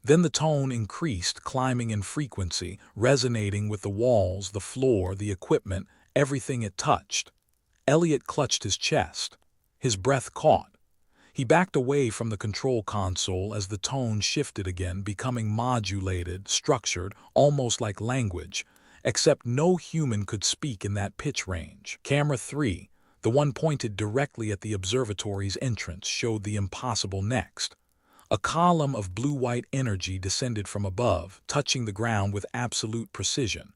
Then the tone increased, climbing in frequency, resonating with the walls, the floor, the equipment, everything it touched. Elliot clutched his chest. His breath caught. He backed away from the control console as the tone shifted again, becoming modulated, structured, almost like language, except no human could speak in that pitch range. Camera 3, the one pointed directly at the observatory's entrance, showed the impossible next. A column of blue-white energy descended from above, touching the ground with absolute precision.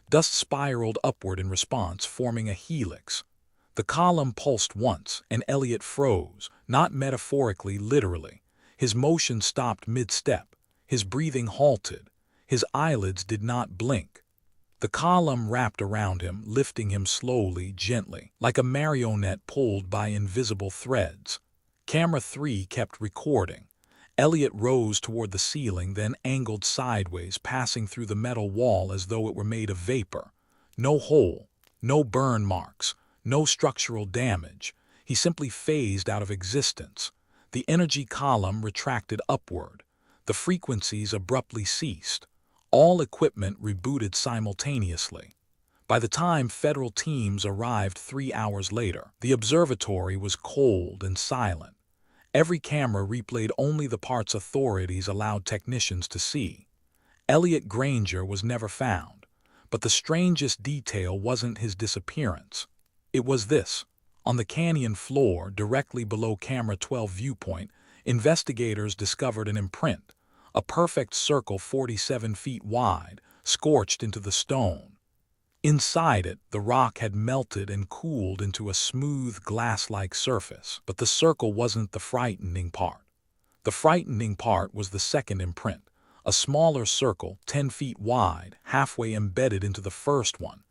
Dust spiraled upward in response, forming a helix. The column pulsed once, and Elliot froze, not metaphorically, literally. His motion stopped mid-step. His breathing halted. His eyelids did not blink. The column wrapped around him, lifting him slowly, gently, like a marionette pulled by invisible threads. Camera 3 kept recording. Elliot rose toward the ceiling, then angled sideways, passing through the metal wall as though it were made of vapor. No hole, no burn marks, no structural damage. He simply phased out of existence. The energy column retracted upward. The frequencies abruptly ceased. All equipment rebooted simultaneously. By the time federal teams arrived 3 hours later, the observatory was cold and silent. Every camera replayed only the parts authorities allowed technicians to see. Elliot Granger was never found, but the strangest detail wasn't his disappearance. It was this. On the canyon floor, directly below camera 12 viewpoint, investigators discovered an imprint, a perfect circle 47 feet wide, scorched into the stone. Inside it, the rock had melted and cooled into a smooth, glass-like surface. But the circle wasn't the frightening part. The frightening part was the second imprint, a smaller circle, 10 feet wide, halfway embedded into the first one,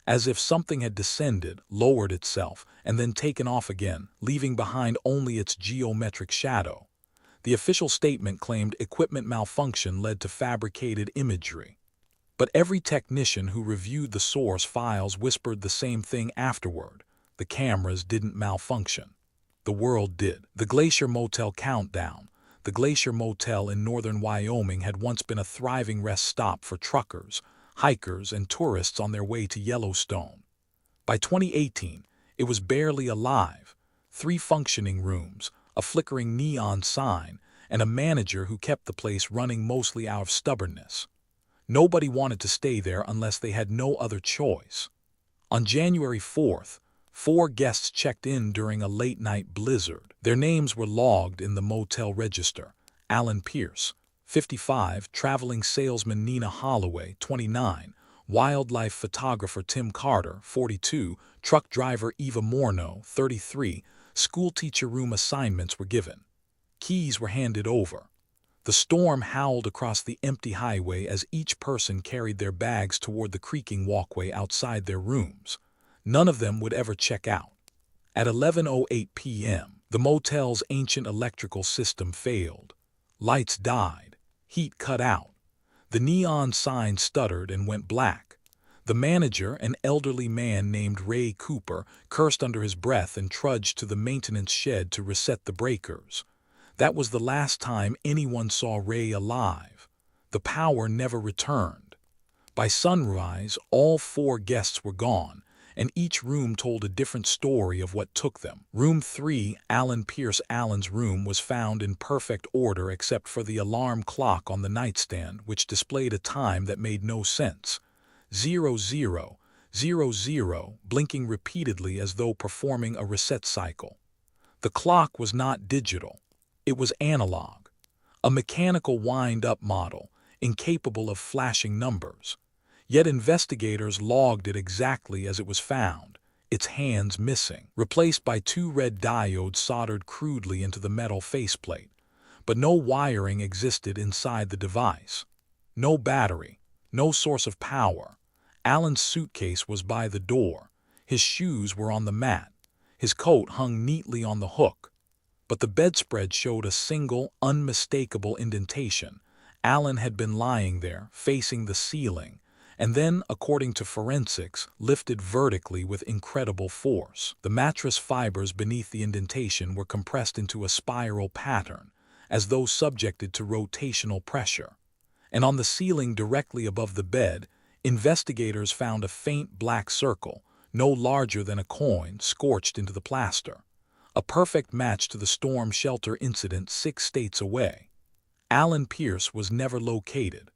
as if something had descended, lowered itself, and then taken off again, leaving behind only its geometric shadow. The official statement claimed equipment malfunction led to fabricated imagery. But every technician who reviewed the source files whispered the same thing afterward. The cameras didn't malfunction. The world did. The Glacier Motel countdown. The Glacier Motel in northern Wyoming had once been a thriving rest stop for truckers, hikers, and tourists on their way to Yellowstone. By 2018, it was barely alive. 3 functioning rooms, a flickering neon sign, and a manager who kept the place running mostly out of stubbornness. Nobody wanted to stay there unless they had no other choice. On January 4th, 4 guests checked in during a late-night blizzard. Their names were logged in the motel register. Alan Pierce, 55, traveling salesman Nina Holloway, 29, wildlife photographer Tim Carter, 42, truck driver Eva Morneau, 33. Schoolteacher room assignments were given. Keys were handed over. The storm howled across the empty highway as each person carried their bags toward the creaking walkway outside their rooms. None of them would ever check out. At 11:08 p.m., the motel's ancient electrical system failed. Lights died. Heat cut out. The neon sign stuttered and went black. The manager, an elderly man named Ray Cooper, cursed under his breath and trudged to the maintenance shed to reset the breakers. That was the last time anyone saw Ray alive. The power never returned. By sunrise, all 4 guests were gone, and each room told a different story of what took them. Room 3, Alan Pierce Allen's room, was found in perfect order except for the alarm clock on the nightstand, which displayed a time that made no sense. 0000, blinking repeatedly as though performing a reset cycle. The clock was not digital. It was analog, a mechanical wind-up model, incapable of flashing numbers. Yet investigators logged it exactly as it was found, its hands missing, replaced by 2 red diodes soldered crudely into the metal faceplate. But no wiring existed inside the device. No battery, no source of power. Alan's suitcase was by the door. His shoes were on the mat. His coat hung neatly on the hook. But the bedspread showed a single, unmistakable indentation. Alan had been lying there, facing the ceiling, and then, according to forensics, lifted vertically with incredible force. The mattress fibers beneath the indentation were compressed into a spiral pattern, as though subjected to rotational pressure. And on the ceiling directly above the bed, investigators found a faint black circle, no larger than a coin, scorched into the plaster. A perfect match to the storm shelter incident 6 states away. Alan Pierce was never located.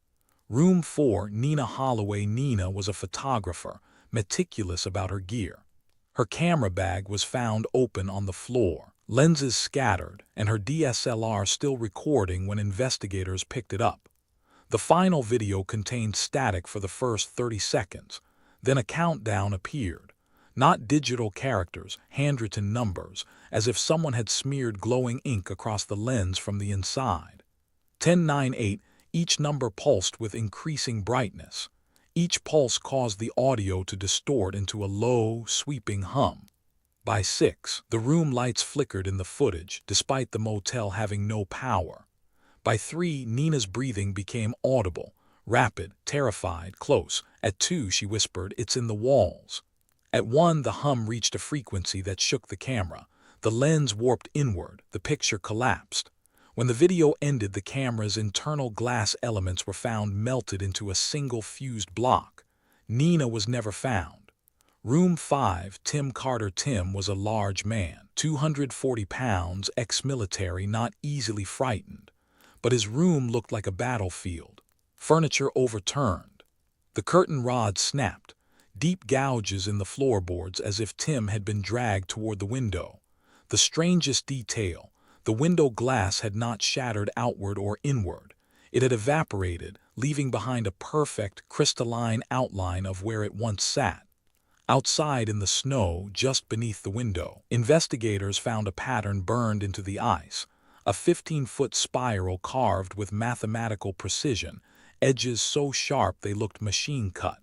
Room 4, Nina Holloway. Nina was a photographer, meticulous about her gear. Her camera bag was found open on the floor, lenses scattered, and her DSLR still recording when investigators picked it up. The final video contained static for the first 30 seconds. Then a countdown appeared. Not digital characters, handwritten numbers, as if someone had smeared glowing ink across the lens from the inside. 10:98, each number pulsed with increasing brightness. Each pulse caused the audio to distort into a low, sweeping hum. By 6, the room lights flickered in the footage, despite the motel having no power. By 3, Nina's breathing became audible, rapid, terrified, close. At 2, she whispered, "It's in the walls." At 1, the hum reached a frequency that shook the camera. The lens warped inward, the picture collapsed. When the video ended, the camera's internal glass elements were found melted into a single fused block. Nina was never found. Room 5, Tim Carter. Tim was a large man, 240 pounds, ex-military, not easily frightened. But his room looked like a battlefield. Furniture overturned. The curtain rods snapped, deep gouges in the floorboards as if Tim had been dragged toward the window. The strangest detail, the window glass had not shattered outward or inward. It had evaporated, leaving behind a perfect, crystalline outline of where it once sat. Outside in the snow, just beneath the window, investigators found a pattern burned into the ice, a 15-foot spiral carved with mathematical precision, edges so sharp they looked machine-cut.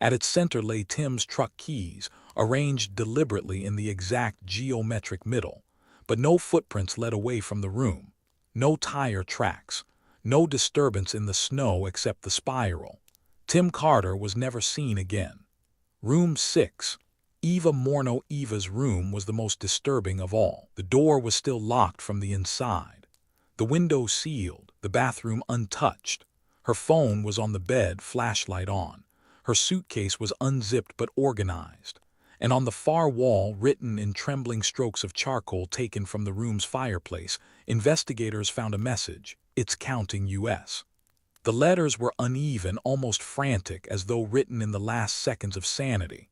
At its center lay Tim's truck keys, arranged deliberately in the exact geometric middle. But no footprints led away from the room. No tire tracks. No disturbance in the snow except the spiral. Tim Carter was never seen again. Room 6. Eva Morneau. Eva's room was the most disturbing of all. The door was still locked from the inside. The window sealed, the bathroom untouched. Her phone was on the bed, flashlight on. Her suitcase was unzipped but organized. And on the far wall, written in trembling strokes of charcoal taken from the room's fireplace, investigators found a message: "It's counting US." The letters were uneven, almost frantic, as though written in the last seconds of sanity.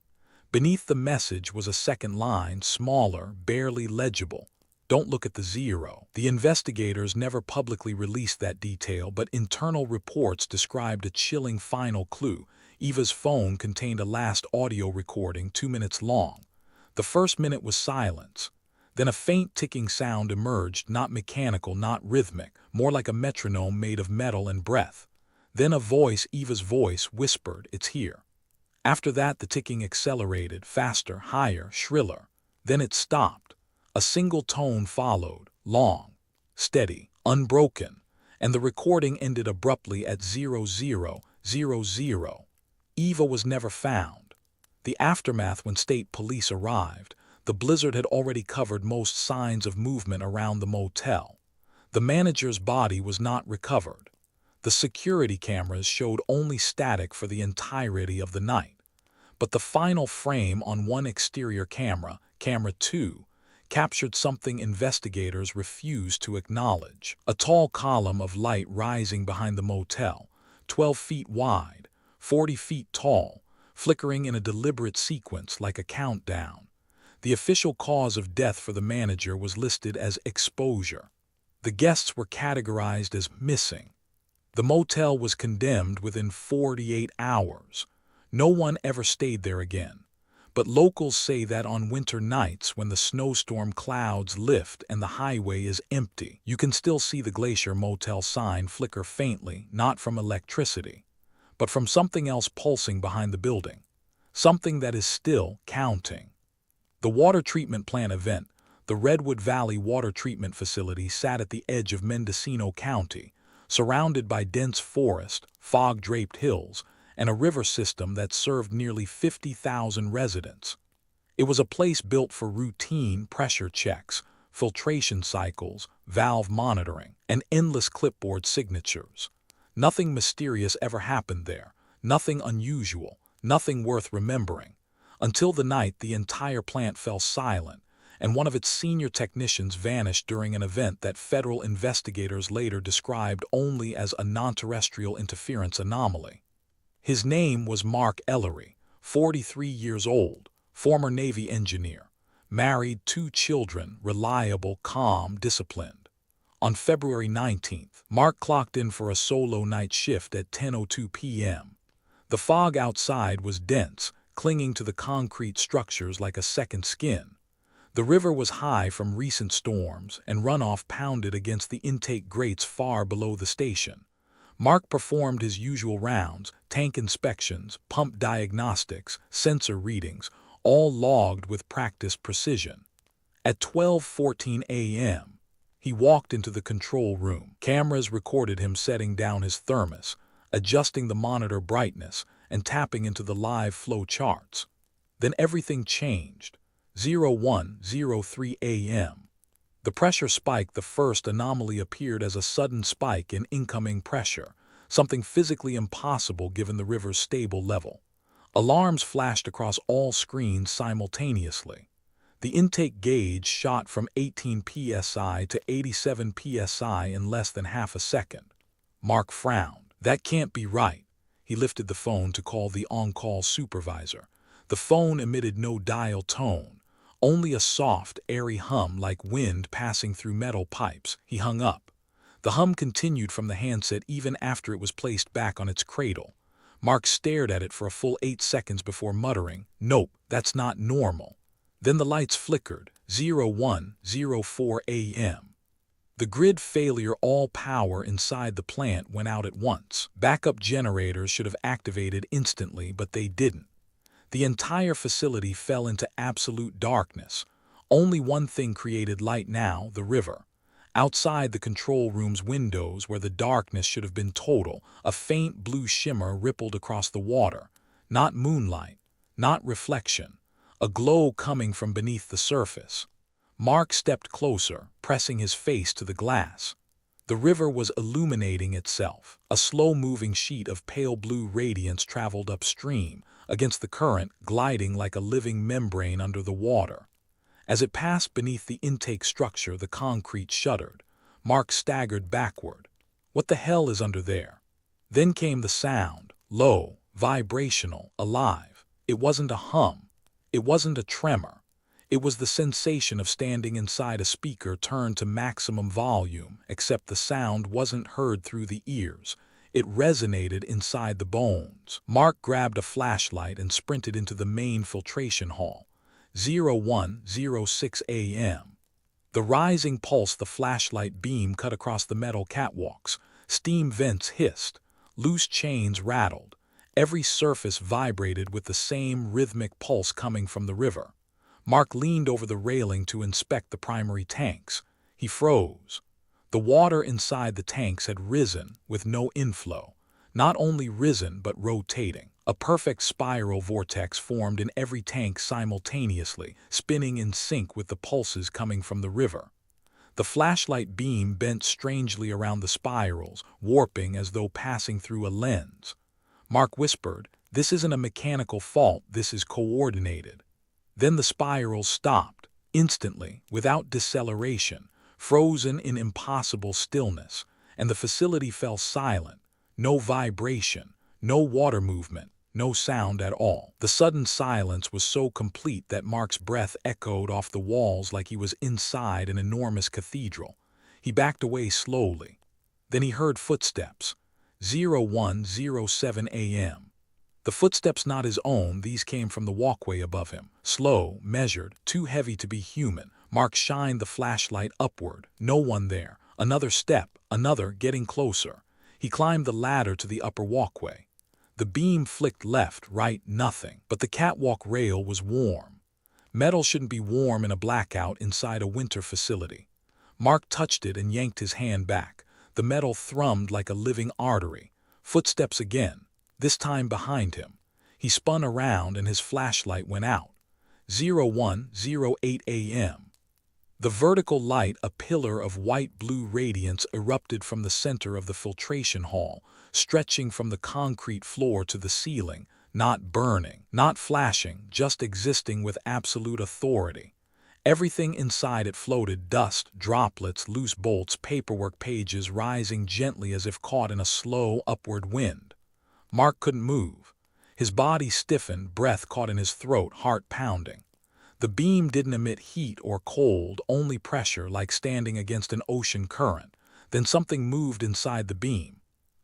Beneath the message was a second line, smaller, barely legible: "Don't look at the 0." The investigators never publicly released that detail, but internal reports described a chilling final clue. Eva's phone contained a last audio recording, 2 minutes long. The first minute was silence. Then a faint ticking sound emerged, not mechanical, not rhythmic, more like a metronome made of metal and breath. Then a voice, Eva's voice, whispered, "It's here." After that, the ticking accelerated, faster, higher, shriller. Then it stopped. A single tone followed, long, steady, unbroken, and the recording ended abruptly at 0000. Eva was never found. The aftermath: when state police arrived, the blizzard had already covered most signs of movement around the motel. The manager's body was not recovered. The security cameras showed only static for the entirety of the night. But the final frame on one exterior camera, camera 2, captured something investigators refused to acknowledge. A tall column of light rising behind the motel, 12 feet wide, 40 feet tall, flickering in a deliberate sequence like a countdown. The official cause of death for the manager was listed as exposure. The guests were categorized as missing. The motel was condemned within 48 hours. No one ever stayed there again. But locals say that on winter nights, when the snowstorm clouds lift and the highway is empty, you can still see the Glacier Motel sign flicker faintly, not from electricity, but from something else pulsing behind the building, something that is still counting. The water treatment plant event, the Redwood Valley Water Treatment Facility, sat at the edge of Mendocino County, surrounded by dense forest, fog-draped hills, and a river system that served nearly 50,000 residents. It was a place built for routine pressure checks, filtration cycles, valve monitoring, and endless clipboard signatures. Nothing mysterious ever happened there, nothing unusual, nothing worth remembering, until the night the entire plant fell silent, and one of its senior technicians vanished during an event that federal investigators later described only as a non-terrestrial interference anomaly. His name was Mark Ellery, 43 years old, former Navy engineer, married, 2 children, reliable, calm, disciplined. On February 19th, Mark clocked in for a solo night shift at 10:02 p.m. The fog outside was dense, clinging to the concrete structures like a second skin. The river was high from recent storms, and runoff pounded against the intake grates far below the station. Mark performed his usual rounds, tank inspections, pump diagnostics, sensor readings, all logged with practiced precision. At 12:14 a.m., he walked into the control room. Cameras recorded him setting down his thermos, adjusting the monitor brightness, and tapping into the live flow charts. Then everything changed. 01:03 a.m. The pressure spiked. The first anomaly appeared as a sudden spike in incoming pressure, something physically impossible given the river's stable level. Alarms flashed across all screens simultaneously. The intake gauge shot from 18 psi to 87 psi in less than half a second. Mark frowned. That can't be right. He lifted the phone to call the on-call supervisor. The phone emitted no dial tone, only a soft, airy hum like wind passing through metal pipes. He hung up. The hum continued from the handset even after it was placed back on its cradle. Mark stared at it for a full 8 seconds before muttering, "Nope, that's not normal." Then the lights flickered. 01:04 a.m. The grid failure. All power inside the plant went out at once. Backup generators should have activated instantly, but they didn't. The entire facility fell into absolute darkness. Only one thing created light now, the river. Outside the control room's windows, where the darkness should have been total, a faint blue shimmer rippled across the water. Not moonlight, not reflection. A glow coming from beneath the surface. Mark stepped closer, pressing his face to the glass. The river was illuminating itself. A slow-moving sheet of pale blue radiance traveled upstream, against the current, gliding like a living membrane under the water. As it passed beneath the intake structure, the concrete shuddered. Mark staggered backward. What the hell is under there? Then came the sound, low, vibrational, alive. It wasn't a hum. It wasn't a tremor. It was the sensation of standing inside a speaker turned to maximum volume, except the sound wasn't heard through the ears. It resonated inside the bones. Mark grabbed a flashlight and sprinted into the main filtration hall. 01:06 a.m. The rising pulse. The flashlight beam cut across the metal catwalks. Steam vents hissed. Loose chains rattled. Every surface vibrated with the same rhythmic pulse coming from the river. Mark leaned over the railing to inspect the primary tanks. He froze. The water inside the tanks had risen with no inflow. Not only risen, but rotating. A perfect spiral vortex formed in every tank simultaneously, spinning in sync with the pulses coming from the river. The flashlight beam bent strangely around the spirals, warping as though passing through a lens. Mark whispered, "This isn't a mechanical fault, this is coordinated." Then the spirals stopped, instantly, without deceleration, frozen in impossible stillness, and the facility fell silent. No vibration, no water movement, no sound at all. The sudden silence was so complete that Mark's breath echoed off the walls like he was inside an enormous cathedral. He backed away slowly. Then he heard footsteps. 01:07 a.m. The footsteps not his own, these came from the walkway above him. Slow, measured, too heavy to be human. Mark shined the flashlight upward. No one there. Another step, another, getting closer. He climbed the ladder to the upper walkway. The beam flicked left, right, nothing. But the catwalk rail was warm. Metal shouldn't be warm in a blackout inside a winter facility. Mark touched it and yanked his hand back. The metal thrummed like a living artery. Footsteps again, this time behind him. He spun around and his flashlight went out. 01:08 a.m. The vertical light, a pillar of white-blue radiance, erupted from the center of the filtration hall, stretching from the concrete floor to the ceiling, not burning, not flashing, just existing with absolute authority. Everything inside it floated: dust, droplets, loose bolts, paperwork, pages rising gently as if caught in a slow upward wind. Mark couldn't move. His body stiffened, breath caught in his throat, heart pounding. The beam didn't emit heat or cold, only pressure, like standing against an ocean current. Then something moved inside the beam.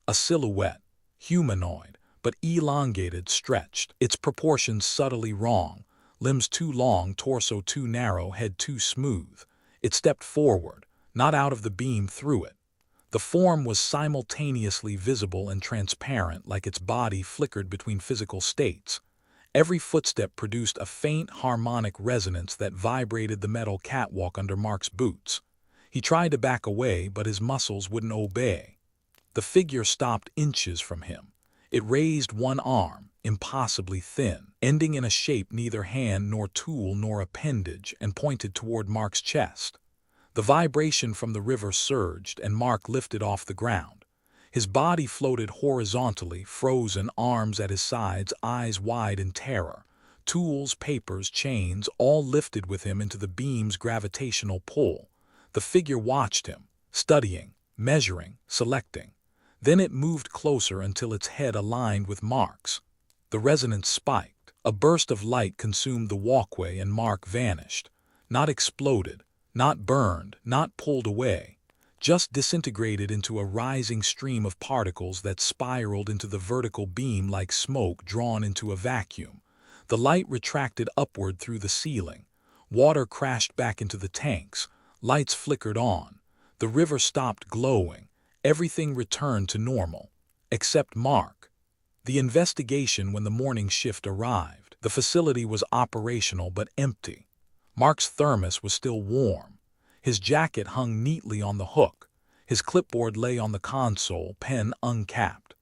A silhouette, humanoid, but elongated, stretched, its proportions subtly wrong. Limbs too long, torso too narrow, head too smooth. It stepped forward, not out of the beam, through it. The form was simultaneously visible and transparent, like its body flickered between physical states. Every footstep produced a faint harmonic resonance that vibrated the metal catwalk under Mark's boots. He tried to back away, but his muscles wouldn't obey. The figure stopped inches from him. It raised one arm, impossibly thin, ending in a shape neither hand nor tool nor appendage, and pointed toward Mark's chest. The vibration from the river surged, and Mark lifted off the ground. His body floated horizontally, frozen, arms at his sides, eyes wide in terror. Tools, papers, chains, all lifted with him into the beam's gravitational pull. The figure watched him, studying, measuring, selecting. Then it moved closer until its head aligned with Mark's. The resonance spiked. A burst of light consumed the walkway, and Mark vanished. Not exploded, not burned, not pulled away, just disintegrated into a rising stream of particles that spiraled into the vertical beam like smoke drawn into a vacuum. The light retracted upward through the ceiling. Water crashed back into the tanks. Lights flickered on. The river stopped glowing. Everything returned to normal. Except Mark. The investigation when the morning shift arrived. The facility was operational but empty. Mark's thermos was still warm. His jacket hung neatly on the hook. His clipboard lay on the console, pen uncapped.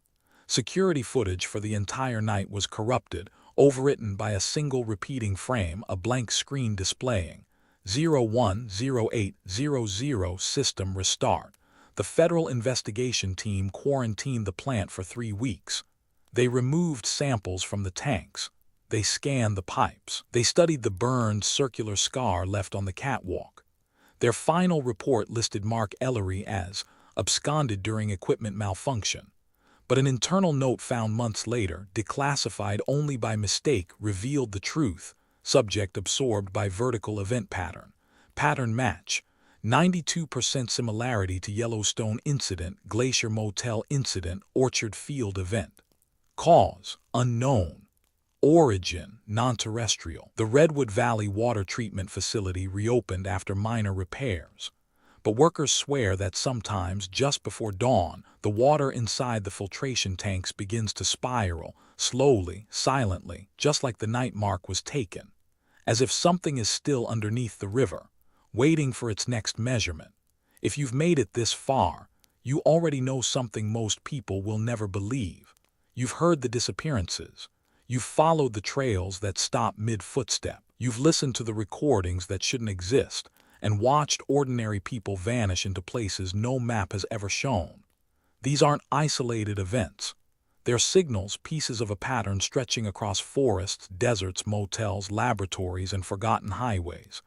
Security footage for the entire night was corrupted, overwritten by a single repeating frame, a blank screen displaying 010800 system restart. The federal investigation team quarantined the plant for 3 weeks. They removed samples from the tanks. They scanned the pipes. They studied the burned circular scar left on the catwalk. Their final report listed Mark Ellery as absconded during equipment malfunction. But an internal note found months later, declassified only by mistake, revealed the truth. Subject absorbed by vertical event pattern. Pattern match. 92% similarity to Yellowstone incident, Glacier Motel incident, Orchard Field event. Cause unknown. Origin, non-terrestrial. The Redwood Valley Water Treatment Facility reopened after minor repairs. But workers swear that sometimes, just before dawn, the water inside the filtration tanks begins to spiral, slowly, silently, just like the night Mark was taken. As if something is still underneath the river, waiting for its next measurement. If you've made it this far, you already know something most people will never believe. You've heard the disappearances. You've followed the trails that stop mid-footstep. You've listened to the recordings that shouldn't exist, and watched ordinary people vanish into places no map has ever shown. These aren't isolated events. They're signals, pieces of a pattern stretching across forests, deserts, motels, laboratories, and forgotten highways.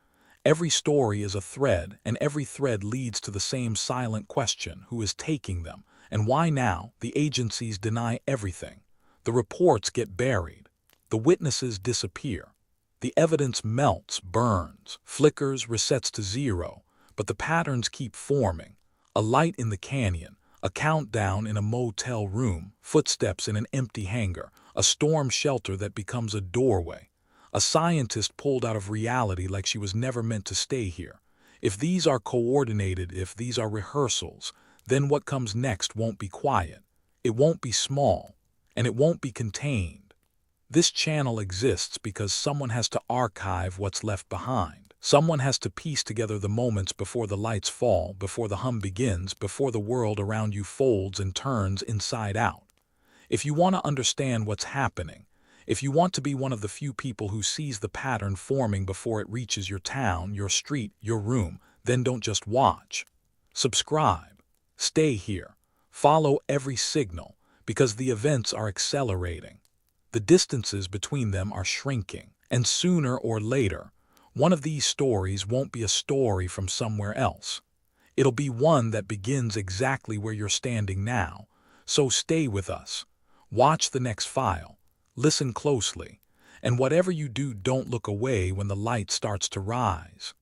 Every story is a thread, and every thread leads to the same silent question: who is taking them, and why now? The agencies deny everything. The reports get buried. The witnesses disappear. The evidence melts, burns, flickers, resets to zero, but the patterns keep forming. A light in the canyon, a countdown in a motel room, footsteps in an empty hangar, a storm shelter that becomes a doorway. A scientist pulled out of reality like she was never meant to stay here. If these are coordinated, if these are rehearsals, then what comes next won't be quiet. It won't be small. And it won't be contained. This channel exists because someone has to archive what's left behind. Someone has to piece together the moments before the lights fall, before the hum begins, before the world around you folds and turns inside out. If you want to understand what's happening, if you want to be one of the few people who sees the pattern forming before it reaches your town, your street, your room, then don't just watch. Subscribe. Stay here. Follow every signal. Because the events are accelerating. The distances between them are shrinking. And sooner or later, one of these stories won't be a story from somewhere else. It'll be one that begins exactly where you're standing now. So stay with us. Watch the next file. Listen closely. And whatever you do, don't look away when the light starts to rise.